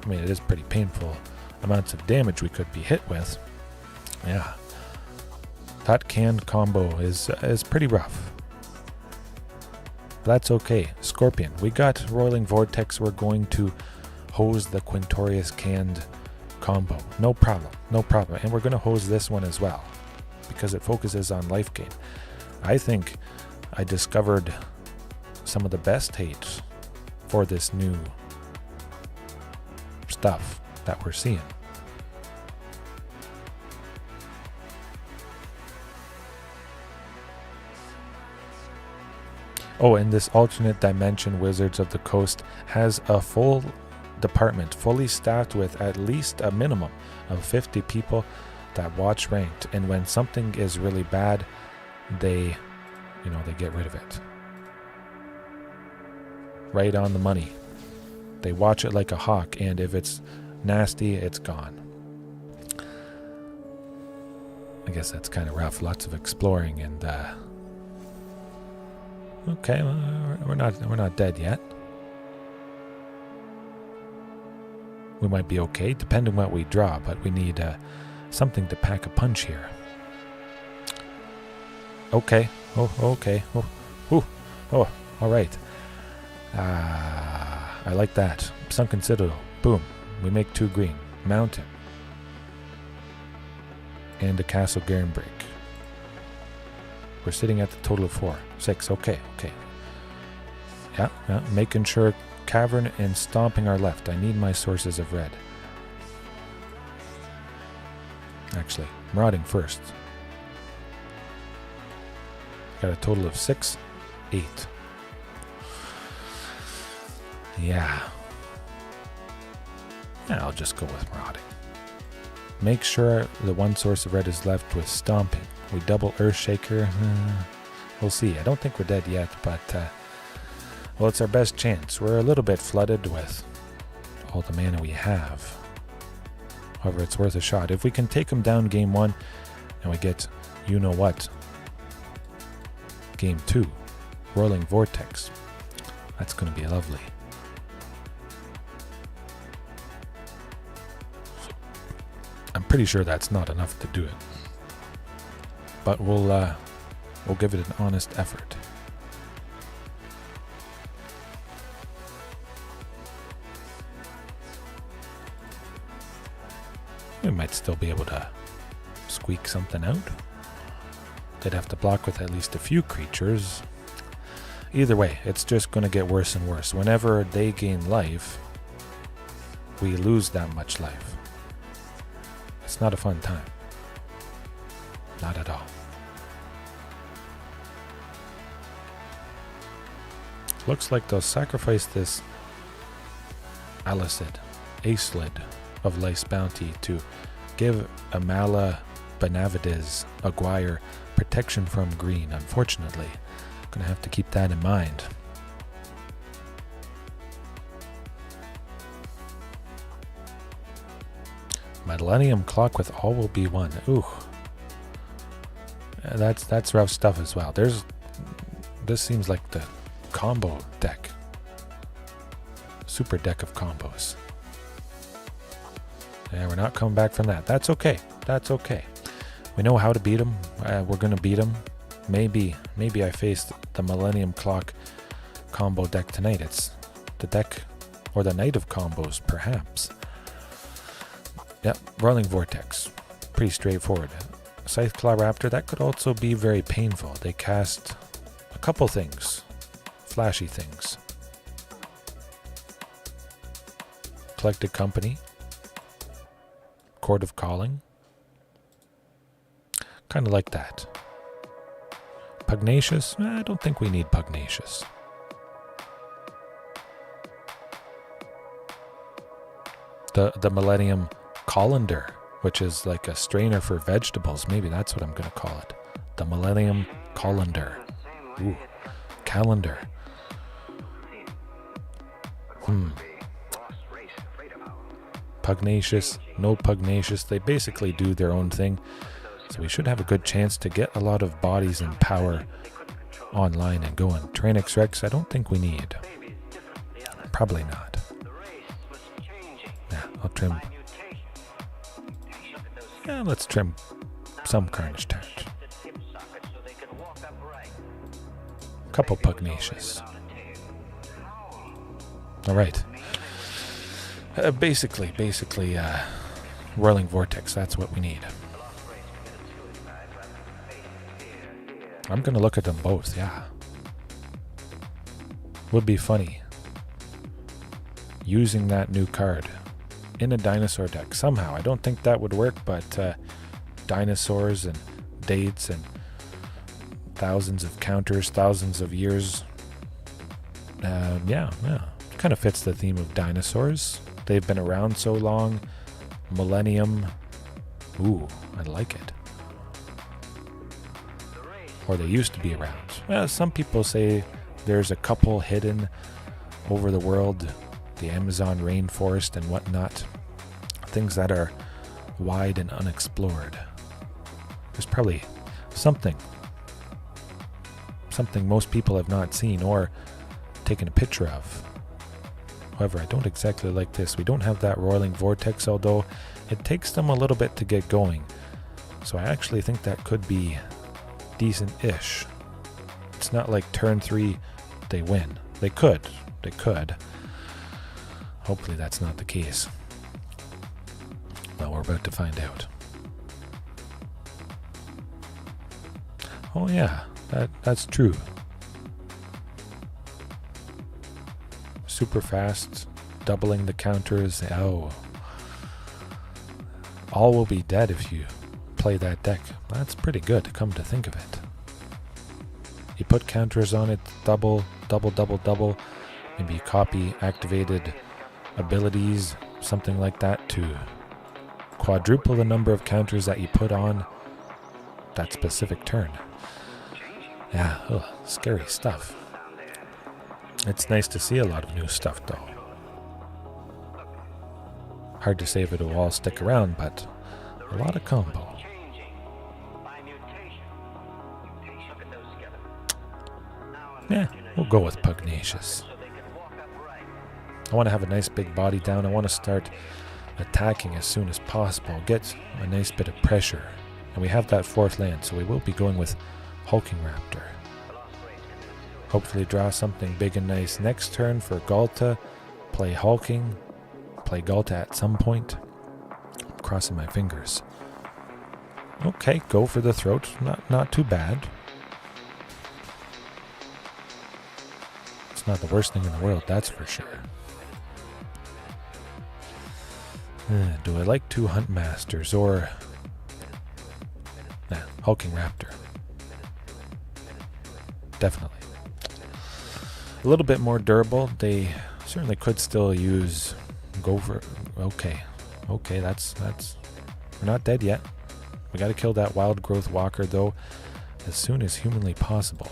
I mean, it is pretty painful amounts of damage we could be hit with. Yeah. That canned combo is pretty rough. But that's okay. Scorpion. We got Roiling Vortex. We're going to hose the Quintorius canned combo. No problem. And we're going to hose this one as well, because it focuses on life gain. I think I discovered some of the best hate for this new stuff that we're seeing. Oh, and this alternate dimension Wizards of the Coast has a full department, fully staffed with at least a minimum of 50 people that watch ranked. And when something is really bad, they they get rid of it. Right on the money. They watch it like a hawk, and if it's nasty, it's gone. I guess that's kind of rough. Lots of exploring, and okay, well, we're not dead yet. We might be okay, depending on what we draw, but we need something to pack a punch here. Okay. Oh, okay. Oh, all right. I like that. Sunken Citadel. Boom. We make 2 green. Mountain. And a Castle Garenbreak. We're sitting at the total of 4. 6. Okay. Yeah, making sure Cavern and Stomping are left. I need my sources of red. Actually, Marauding first. Got a total of 6, 8. Yeah, I'll just go with Marauding. Make sure the 1 source of red is left with Stomping. We double Earthshaker. We'll see. I don't think we're dead yet, but well, it's our best chance. We're a little bit flooded with all the mana we have. However, it's worth a shot. If we can take them down game 1 and we get you-know-what game 2, Roiling Vortex, that's going to be lovely. I'm pretty sure that's not enough to do it, but we'll give it an honest effort. We might still be able to squeak something out. They'd have to block with at least a few creatures. Either way, it's just going to get worse and worse. Whenever they gain life, we lose that much life. It's not a fun time. Not at all. Looks like they'll sacrifice this Acelid of Life's Bounty to give Amalia, Benavides, Aguirre protection from green. Unfortunately, I'm going to have to keep that in mind. Millennium Clock with all will be one. Ooh. That's rough stuff as well. This seems like the combo deck. Super deck of combos. Yeah, we're not coming back from that. That's okay. We know how to beat them. We're going to beat them. Maybe I faced the Millennium Clock combo deck tonight. It's the deck or the night of combos, perhaps. Yep, Roiling Vortex. Pretty straightforward. Scytheclaw Raptor, that could also be very painful. They cast a couple things. Flashy things. Collected Company. Court of Calling. Kind of like that. Pugnacious? I don't think we need Pugnacious. The Millennium Colander, which is like a strainer for vegetables. Maybe that's what I'm going to call it. The Millennium Colander. Ooh. Calendar. Pugnacious, no Pugnacious. They basically do their own thing. So we should have a good chance to get a lot of bodies and power online and going. Tranix Rex, I don't think we need. Probably not. Yeah, I'll trim. Yeah, let's trim some Carnage Targe. Couple Pugnacious. Alright. Basically, Roiling Vortex, that's what we need. I'm going to look at them both, yeah. Would be funny. Using that new card in a dinosaur deck somehow. I don't think that would work, but dinosaurs and dates and thousands of counters, thousands of years. Yeah. Kind of fits the theme of dinosaurs. They've been around so long. Millennium. Ooh, I like it. or they used to be around. Well, some people say there's a couple hidden over the world, the Amazon rainforest and whatnot, things that are wide and unexplored. There's probably something most people have not seen or taken a picture of. However, I don't exactly like this. We don't have that Roiling Vortex, although it takes them a little bit to get going. So I actually think that could be decent-ish. It's not like turn 3 they win. They could. Hopefully that's not the case. Well, we're about to find out. Oh yeah, that's true. Super fast, doubling the counters. Oh. All will be dead if you play that deck. That's pretty good, come to think of it. You put counters on it, double. Maybe copy activated abilities, something like that, to quadruple the number of counters that you put on that specific turn. Yeah, scary stuff. It's nice to see a lot of new stuff, though. Hard to say if it'll all stick around, but a lot of combo. Yeah, we'll go with Pugnacious. I want to have a nice big body down. I want to start attacking as soon as possible. Get a nice bit of pressure. And we have that 4th land, so we will be going with Hulking Raptor. Hopefully draw something big and nice next turn for Galta. Play Hulking. Play Galta at some point. I'm crossing my fingers. Okay, go for the throat. Not too bad. It's not the worst thing in the world, that's for sure. Do I like 2 Hunt Masters or... Nah, Hulking Raptor. Definitely. A little bit more durable. They certainly could still use... Go for... Okay, that's... We're not dead yet. We gotta kill that Wild Growth Walker, though, as soon as humanly possible.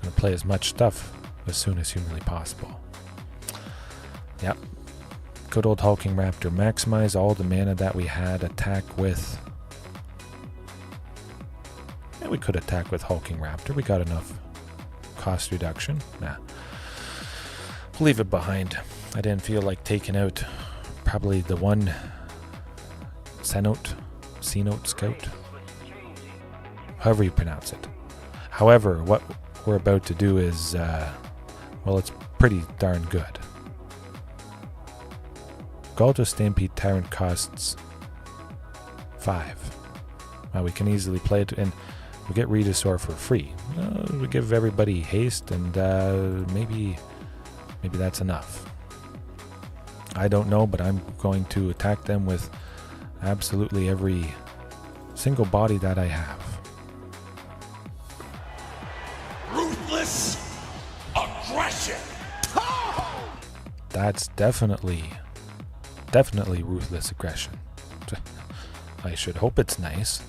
Gonna play as much stuff as soon as humanly possible. Yep. Good old Hulking Raptor. Maximize all the mana that we had. Attack with... Yeah, we could attack with Hulking Raptor. We got enough cost reduction. Nah. We'll leave it behind. I didn't feel like taking out probably the one C-Note Scout. However you pronounce it. However, what we're about to do is, well, it's pretty darn good. Galta Stampede Tyrant costs 5. We can easily play it, and we get Redosaur for free. We give everybody haste, and maybe that's enough. I don't know, but I'm going to attack them with absolutely every single body that I have. Ruthless aggression. That's definitely ruthless aggression. I should hope it's nice.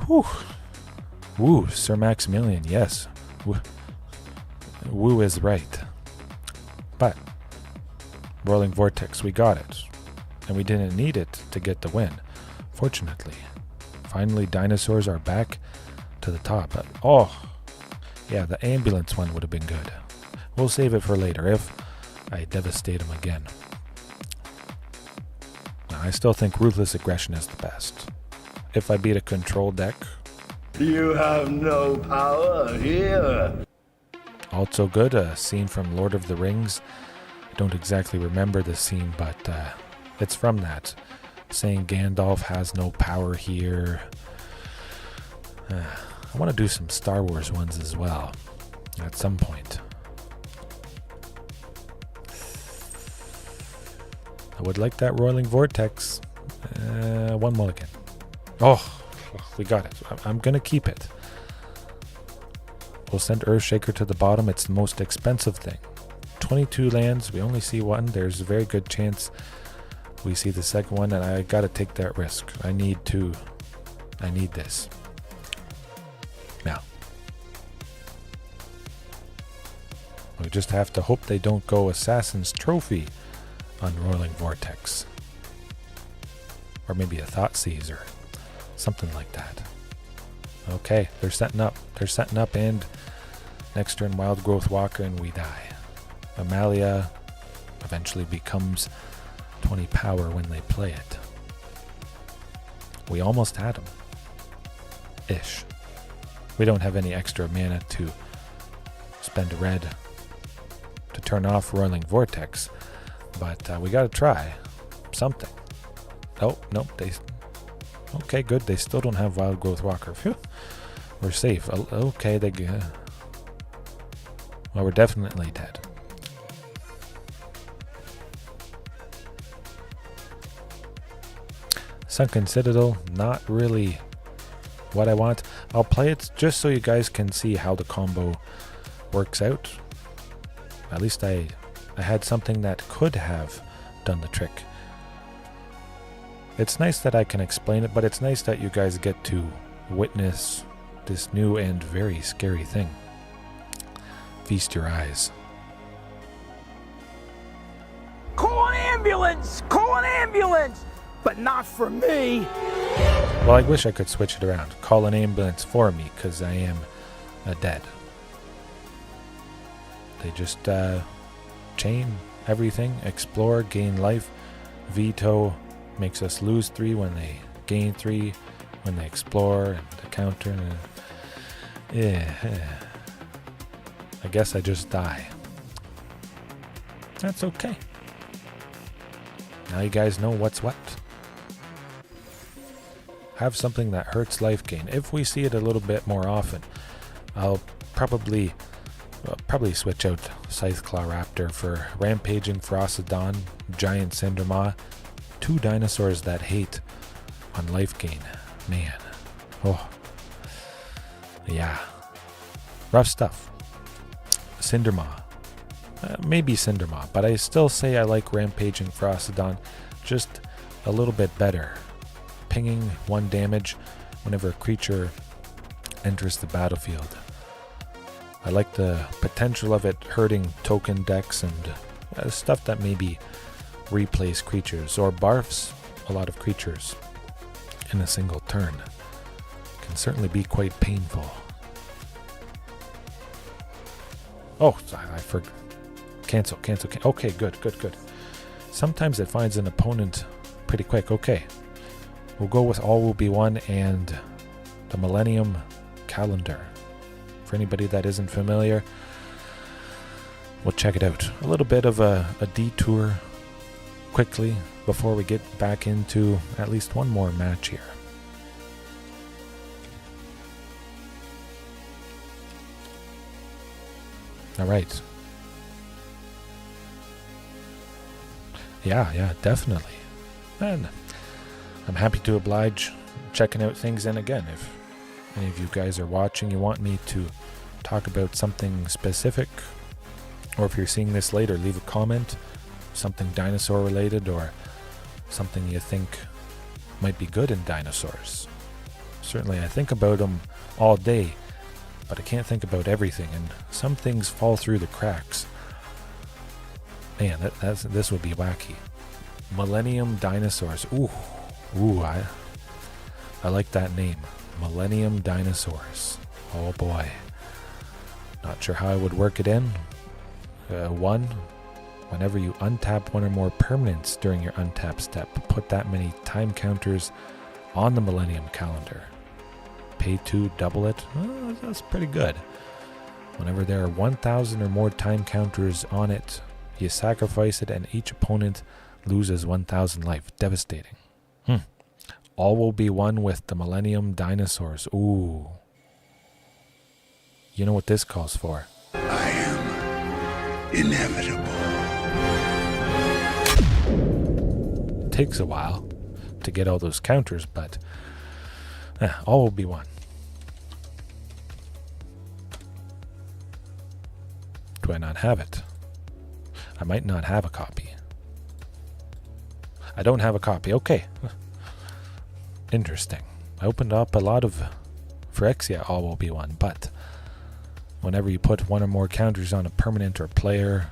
Whew. Woo, Sir Maximilian, yes. Woo is right. But Roiling Vortex, we got it. And we didn't need it to get the win. Fortunately. Finally, Dinosaurs are back to the top. But, oh, yeah, the ambulance one would have been good. We'll save it for later if I devastate him again. I still think Ruthless Aggression is the best. If I beat a control deck... You have no power here. Also good, a scene from Lord of the Rings. I don't exactly remember the scene, but it's from that. Saying Gandalf has no power here. I want to do some Star Wars ones as well. At some point. I would like that Roiling Vortex. One mulligan. Oh, we got it. I'm going to keep it. We'll send Earthshaker to the bottom. It's the most expensive thing. 22 lands. We only see one. There's a very good chance we see the second one, and I gotta take that risk. I need this. Now, we just have to hope they don't go Assassin's Trophy on Roiling Vortex. Or maybe a Thoughtseize or something like that. Okay, they're setting up. And next turn, Wild Growth Walker, and we die. Amalia eventually becomes 20 power when they play it. We almost had him. Ish. We don't have any extra mana to spend a red to turn off Roiling Vortex, but we gotta try something. Oh, nope, okay, good. They still don't have Wild Growth Walker. Phew. We're safe. Okay, well, we're definitely dead. Sunken Citadel, not really what I want. I'll play it just so you guys can see how the combo works out. At least I had something that could have done the trick. It's nice that I can explain it, but it's nice that you guys get to witness this new and very scary thing. Feast your eyes. Call an ambulance! Call an ambulance! But not for me! Well, I wish I could switch it around. Call an ambulance for me, because I am dead. They just chain everything. Explore, gain life. Veto makes us lose 3 when they gain 3 when they explore, and the counter. I guess I just die. That's okay. Now you guys know what's what. Have something that hurts life gain. If we see it a little bit more often, I'll probably switch out Scytheclaw Raptor for Rampaging Ferocidon, Giant Cindermaw, 2 dinosaurs that hate on life gain. Man. Oh. Yeah. Rough stuff. Cindermaw. Maybe Cindermaw, but I still say I like Rampaging Ferocidon just a little bit better. Pinging 1 damage whenever a creature enters the battlefield. I like the potential of it hurting token decks and stuff that maybe replays creatures or barfs a lot of creatures in a single turn. Can certainly be quite painful. Oh, I forgot. Cancel. Okay, good. Sometimes it finds an opponent pretty quick. Okay. We'll go with All Will Be One and the Millennium Calendar. For anybody that isn't familiar, we'll check it out. A little bit of a detour quickly before we get back into at least one more match here. All right. Yeah, definitely. And I'm happy to oblige checking out things. And again, if any of you guys are watching, you want me to talk about something specific, or if you're seeing this later, leave a comment, something dinosaur related or something you think might be good in dinosaurs. Certainly I think about them all day, but I can't think about everything, and some things fall through the cracks. Man, this would be wacky. Millennium Dinosaurs. Ooh, I like that name. Millennium Dinosaurs. Oh boy. Not sure how I would work it in. Whenever you untap 1 or more permanents during your untap step, put that many time counters on the Millennium Calendar. Pay 2, double it. Oh, that's pretty good. Whenever there are 1,000 or more time counters on it, you sacrifice it and each opponent loses 1,000 life. Devastating. All Will Be One with the Millennium Dinosaurs. Ooh. You know what this calls for? I am inevitable. It takes a while to get all those counters, but All Will Be One. Do I not have it? I might not have a copy. I don't have a copy. Okay. Interesting. I opened up a lot of Phyrexia, all will be one, but whenever you put one or more counters on a permanent or player,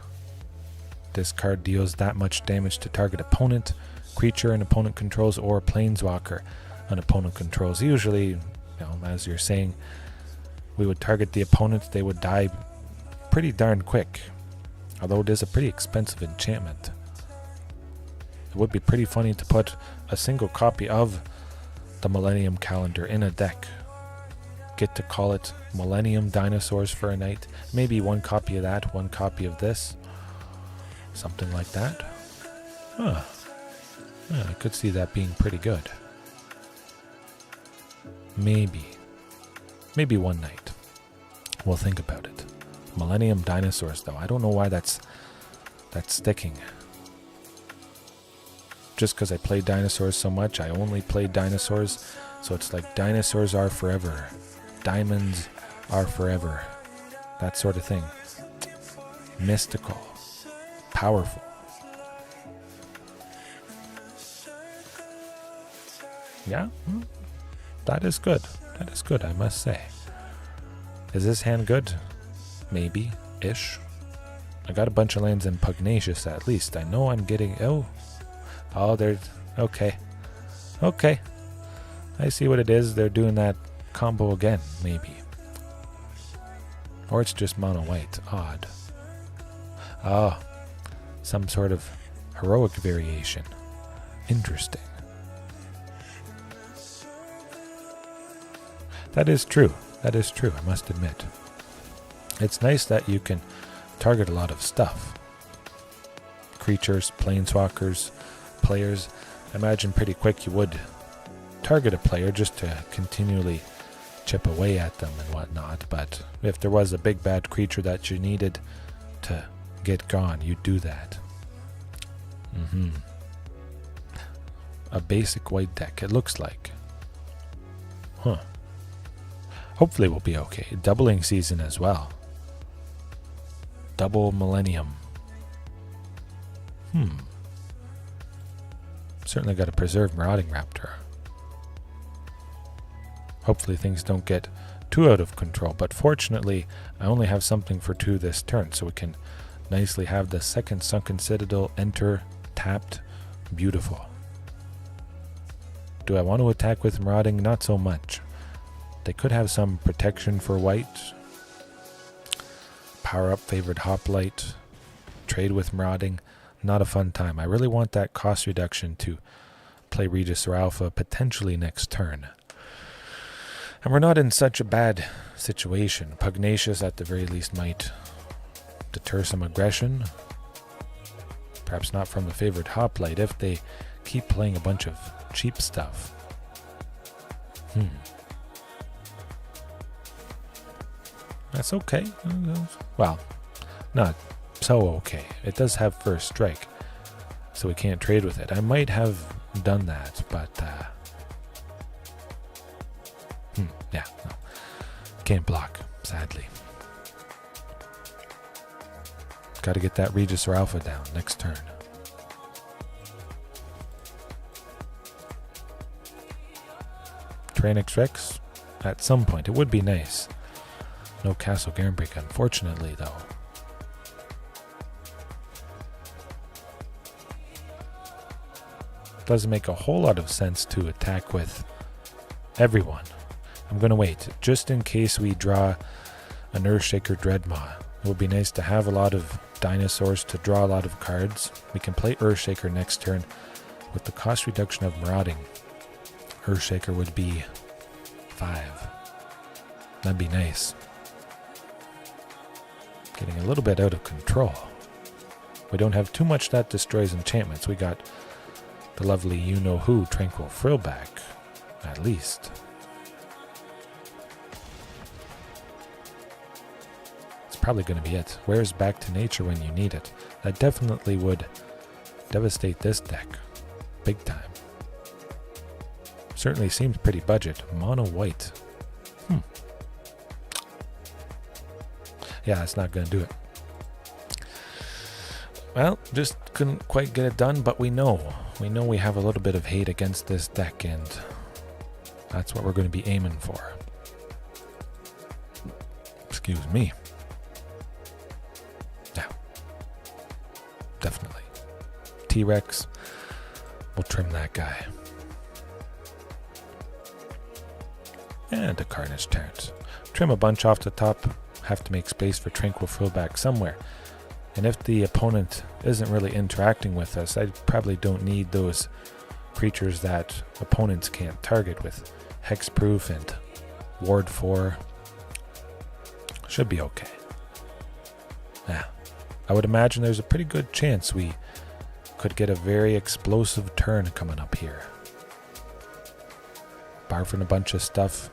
this card deals that much damage to target opponent, creature an opponent controls, or planeswalker an opponent controls. Usually, you know, as you're saying, we would target the opponent, they would die pretty darn quick. Although it is a pretty expensive enchantment. It would be pretty funny to put a single copy of the Millennium calendar in a deck. Get to call it Millennium Dinosaurs for a night. Maybe one copy of that, one copy of this. Something like that. Huh. Yeah, I could see that being pretty good. Maybe one night. We'll think about it. Millennium Dinosaurs, though. I don't know why that's sticking. Just because I played Dinosaurs so much, I only played Dinosaurs, so it's like dinosaurs are forever. Diamonds are forever. That sort of thing. Mystical. Powerful. Yeah? That is good. That is good, I must say. Is this hand good? Maybe-ish. I got a bunch of lands in Pugnacious at least. I know I'm getting... Oh, there's... Okay. Okay. I see what it is. They're doing that combo again, maybe. Or it's just mono white. Odd. Ah. Some sort of heroic variation. Interesting. That is true. That is true, I must admit. It's nice that you can target a lot of stuff. Creatures, planeswalkers, players. I imagine pretty quick you would target a player just to continually chip away at them and whatnot, but if there was a big bad creature that you needed to get gone, you'd do that. A basic white deck, it looks like. Huh. Hopefully we'll be okay. Doubling season as well. Double Millennium. Certainly got to preserve Marauding Raptor. Hopefully things don't get too out of control, but fortunately I only have something for 2 this turn, so we can nicely have the second Sunken Citadel enter tapped. Beautiful. Do I want to attack with Marauding? Not so much. They could have some protection for white. Power up favored Hoplite. Trade with Marauding. Not a fun time. I really want that cost reduction to play Regis or Alpha potentially next turn. And we're not in such a bad situation. Pugnacious at the very least might deter some aggression. Perhaps not from the favored Hoplite if they keep playing a bunch of cheap stuff. That's okay. Well, not so okay. It does have first strike, so we can't trade with it. I might have done that, but yeah, no. Can't block, sadly. Got to get that Regis or Alpha down next turn. Tyrannix Rex, at some point. It would be nice. No Castle Garenbreak, unfortunately, though. Doesn't make a whole lot of sense to attack with everyone. I'm going to wait, just in case we draw an Earthshaker Dreadmaw. It would be nice to have a lot of dinosaurs to draw a lot of cards. We can play Earthshaker next turn with the cost reduction of Marauding. Earthshaker would be 5. That'd be nice. Getting a little bit out of control. We don't have too much that destroys enchantments. We got the lovely you-know-who Tranquil Frillback, at least. It's probably going to be it. Where's Back to Nature when you need it? That definitely would devastate this deck. Big time. Certainly seems pretty budget. Mono white. Yeah, that's not going to do it. Well, just couldn't quite get it done, but we know we have a little bit of hate against this deck, and that's what we're going to be aiming for. Excuse me. Yeah, definitely. T-Rex, we'll trim that guy. And a Carnage Terrence. Trim a bunch off the top, have to make space for Tranquil Throwback somewhere. And if the opponent isn't really interacting with us, I probably don't need those creatures that opponents can't target with Hexproof and Ward 4. Should be okay. Yeah, I would imagine there's a pretty good chance we could get a very explosive turn coming up here. Barfing a bunch of stuff,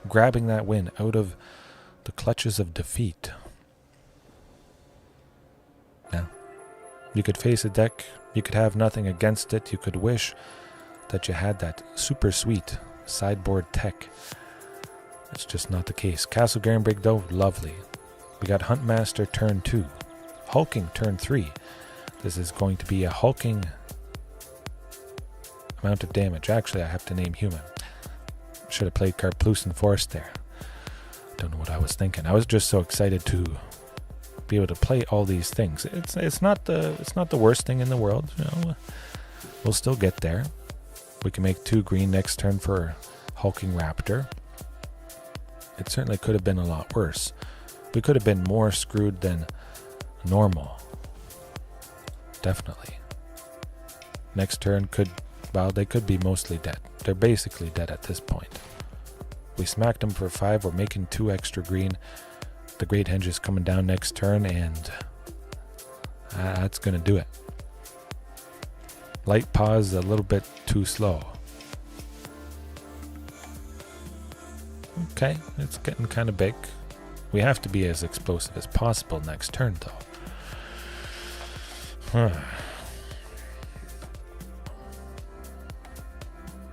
grabbing that win out of the clutches of defeat. Now, you could face a deck, you could have nothing against it, you could wish that you had that super sweet sideboard tech. It's just not the case. Castle Garenbrig though, lovely. We got Huntmaster turn 2, Hulking turn 3. This is going to be a hulking amount of damage. Actually, I have to name human. Should have played Karplusan Forest there. Don't know what I was thinking. I was just so excited to be able to play all these things. It's not the worst thing in the world. You know, we'll still get there. We can make 2 green next turn for Hulking Raptor. It certainly could have been a lot worse. We could have been more screwed than normal. Definitely. Next turn they could be mostly dead. They're basically dead at this point. We smacked them for 5. We're making 2 extra green. The Great Henge is coming down next turn, and that's going to do it. Light Pause a little bit too slow. Okay, it's getting kind of big. We have to be as explosive as possible next turn, though.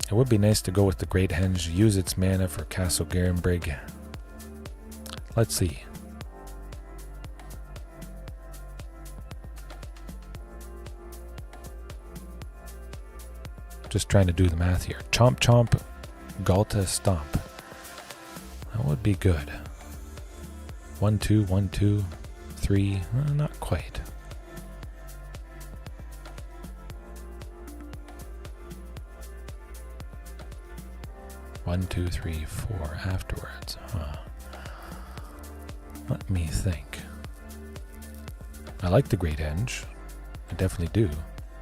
It would be nice to go with the Great Henge, use its mana for Castle Garenbrig. Let's see. Just trying to do the math here. Chomp Chomp, Galta Stomp. That would be good. 1, 2, 1, 2, 3. Not quite. One, 2, 3, 4 afterwards. Let me think. I like the Great Henge. I definitely do.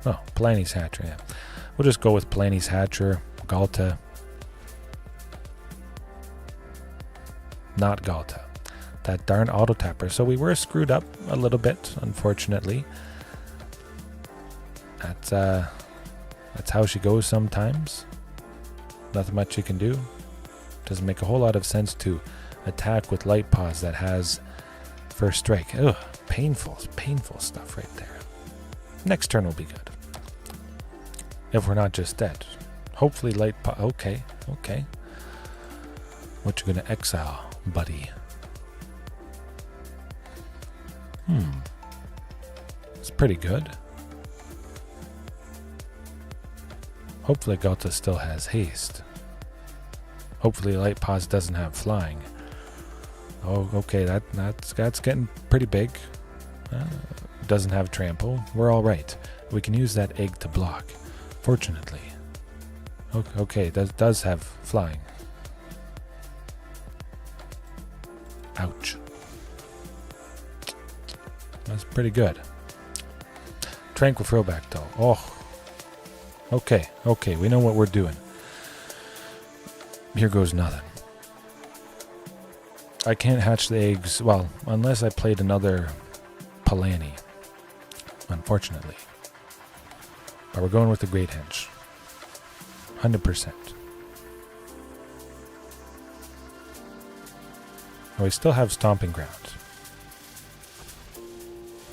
Oh, Palani's Hatcher, yeah. We'll just go with Palani's Hatcher, Galta. Not Galta. That darn auto tapper. So we were screwed up a little bit, unfortunately. That's how she goes sometimes. Nothing much you can do. Doesn't make a whole lot of sense to attack with Light Pause that has first strike. Ugh, painful stuff right there. Next turn will be good. If we're not just dead. Hopefully Light Pause. Okay. What you gonna exile, buddy? It's pretty good. Hopefully Galta still has haste. Hopefully Light Pause doesn't have flying. Oh, okay, that's getting pretty big. Doesn't have trample. We're all right. We can use that egg to block. Fortunately. Okay, that does have flying. Ouch. That's pretty good. Tranquil Throwback though. Oh. Okay, we know what we're doing. Here goes nothing. I can't hatch the eggs, well, unless I played another Palani, unfortunately. But we're going with the Great Henge. 100%. And we still have Stomping Ground.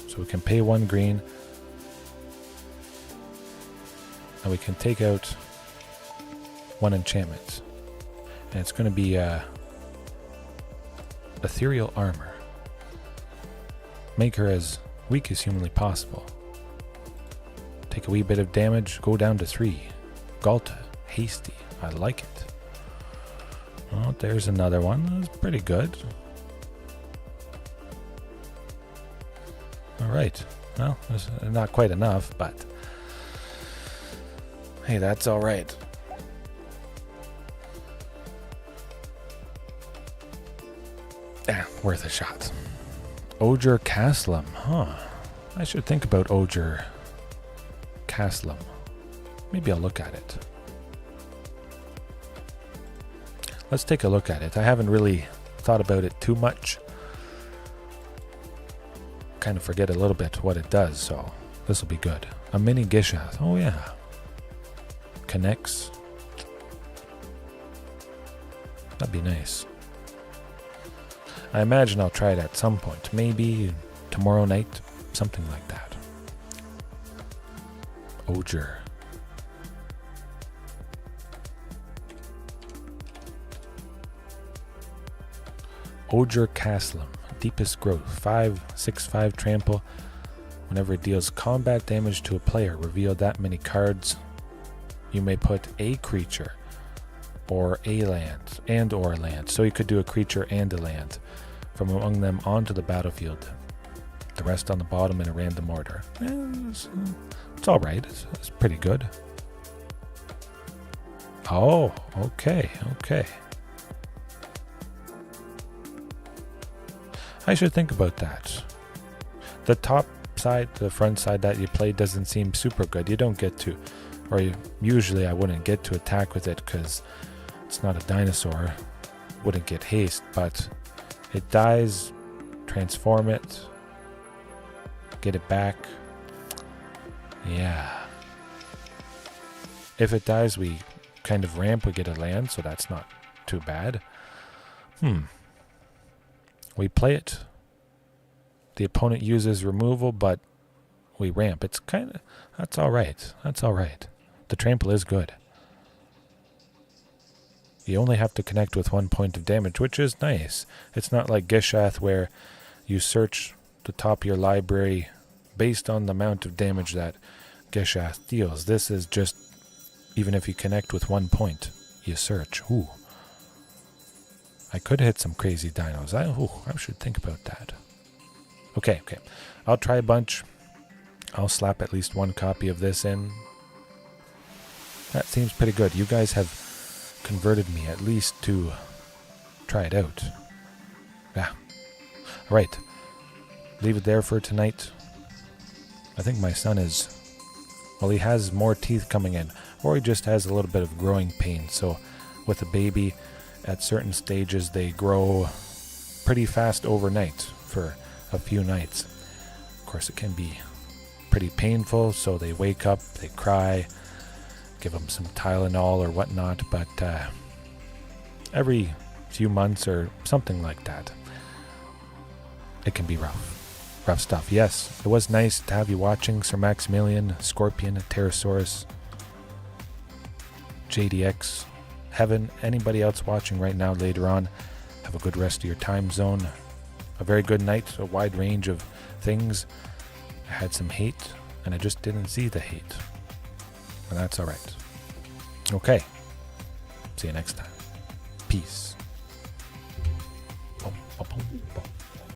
So we can pay 1 green. And we can take out 1 enchantment. And it's going to be Ethereal Armor. Make her as weak as humanly possible. Take a wee bit of damage, go down to 3. Galta, hasty. I like it. Oh, there's another one. That's pretty good. Alright. Well, there's not quite enough, but hey, that's alright. Worth a shot. Oger Castlum. Huh. I should think about Oger Castlum. Maybe I'll look at it. Let's take a look at it. I haven't really thought about it too much. Kind of forget a little bit what it does, so this will be good. A mini Gishath. Oh yeah. Connects. That'd be nice. I imagine I'll try it at some point. Maybe tomorrow night. Something like that. Oger. Oger Castlum. Deepest growth. 5/6/5 trample. Whenever it deals combat damage to a player, reveal that many cards. You may put a creature or a land and or a land. So you could do a creature and a land from among them onto the battlefield. The rest on the bottom in a random order. It's alright. It's pretty good. Oh, okay. I should think about that. The top side, the front side that you play doesn't seem super good. You don't get to, usually I wouldn't get to attack with it because it's not a dinosaur. Wouldn't get haste, but it dies, transform it, get it back. Yeah. If it dies, we kind of ramp, we get a land, so that's not too bad. We play it. The opponent uses removal, but we ramp. It's kind of, that's alright. The trample is good. You only have to connect with 1 point of damage, which is nice. It's not like Gishath where you search the top of your library based on the amount of damage that Gishath deals. This is just, even if you connect with 1 point, you search. Ooh. I could hit some crazy dinos. I should think about that. Okay. I'll try a bunch. I'll slap at least 1 copy of this in. That seems pretty good. You guys have converted me at least to try it out. Yeah. Alright. Leave it there for tonight. I think my son is, well, he has more teeth coming in, or he just has a little bit of growing pain. So with a baby, at certain stages, they grow pretty fast overnight for a few nights. Of course, it can be pretty painful, so they wake up, they cry, give them some Tylenol or whatnot, but every few months or something like that, it can be rough stuff. Yes, it was nice to have you watching, Sir Maximilian, Scorpion, Pterosaurus, JDX, Heaven, anybody else watching right now later on. Have a good rest of your time zone. A very good night, a wide range of things. I had some hate, and I just didn't see the hate. And that's alright. Okay. See you next time. Peace.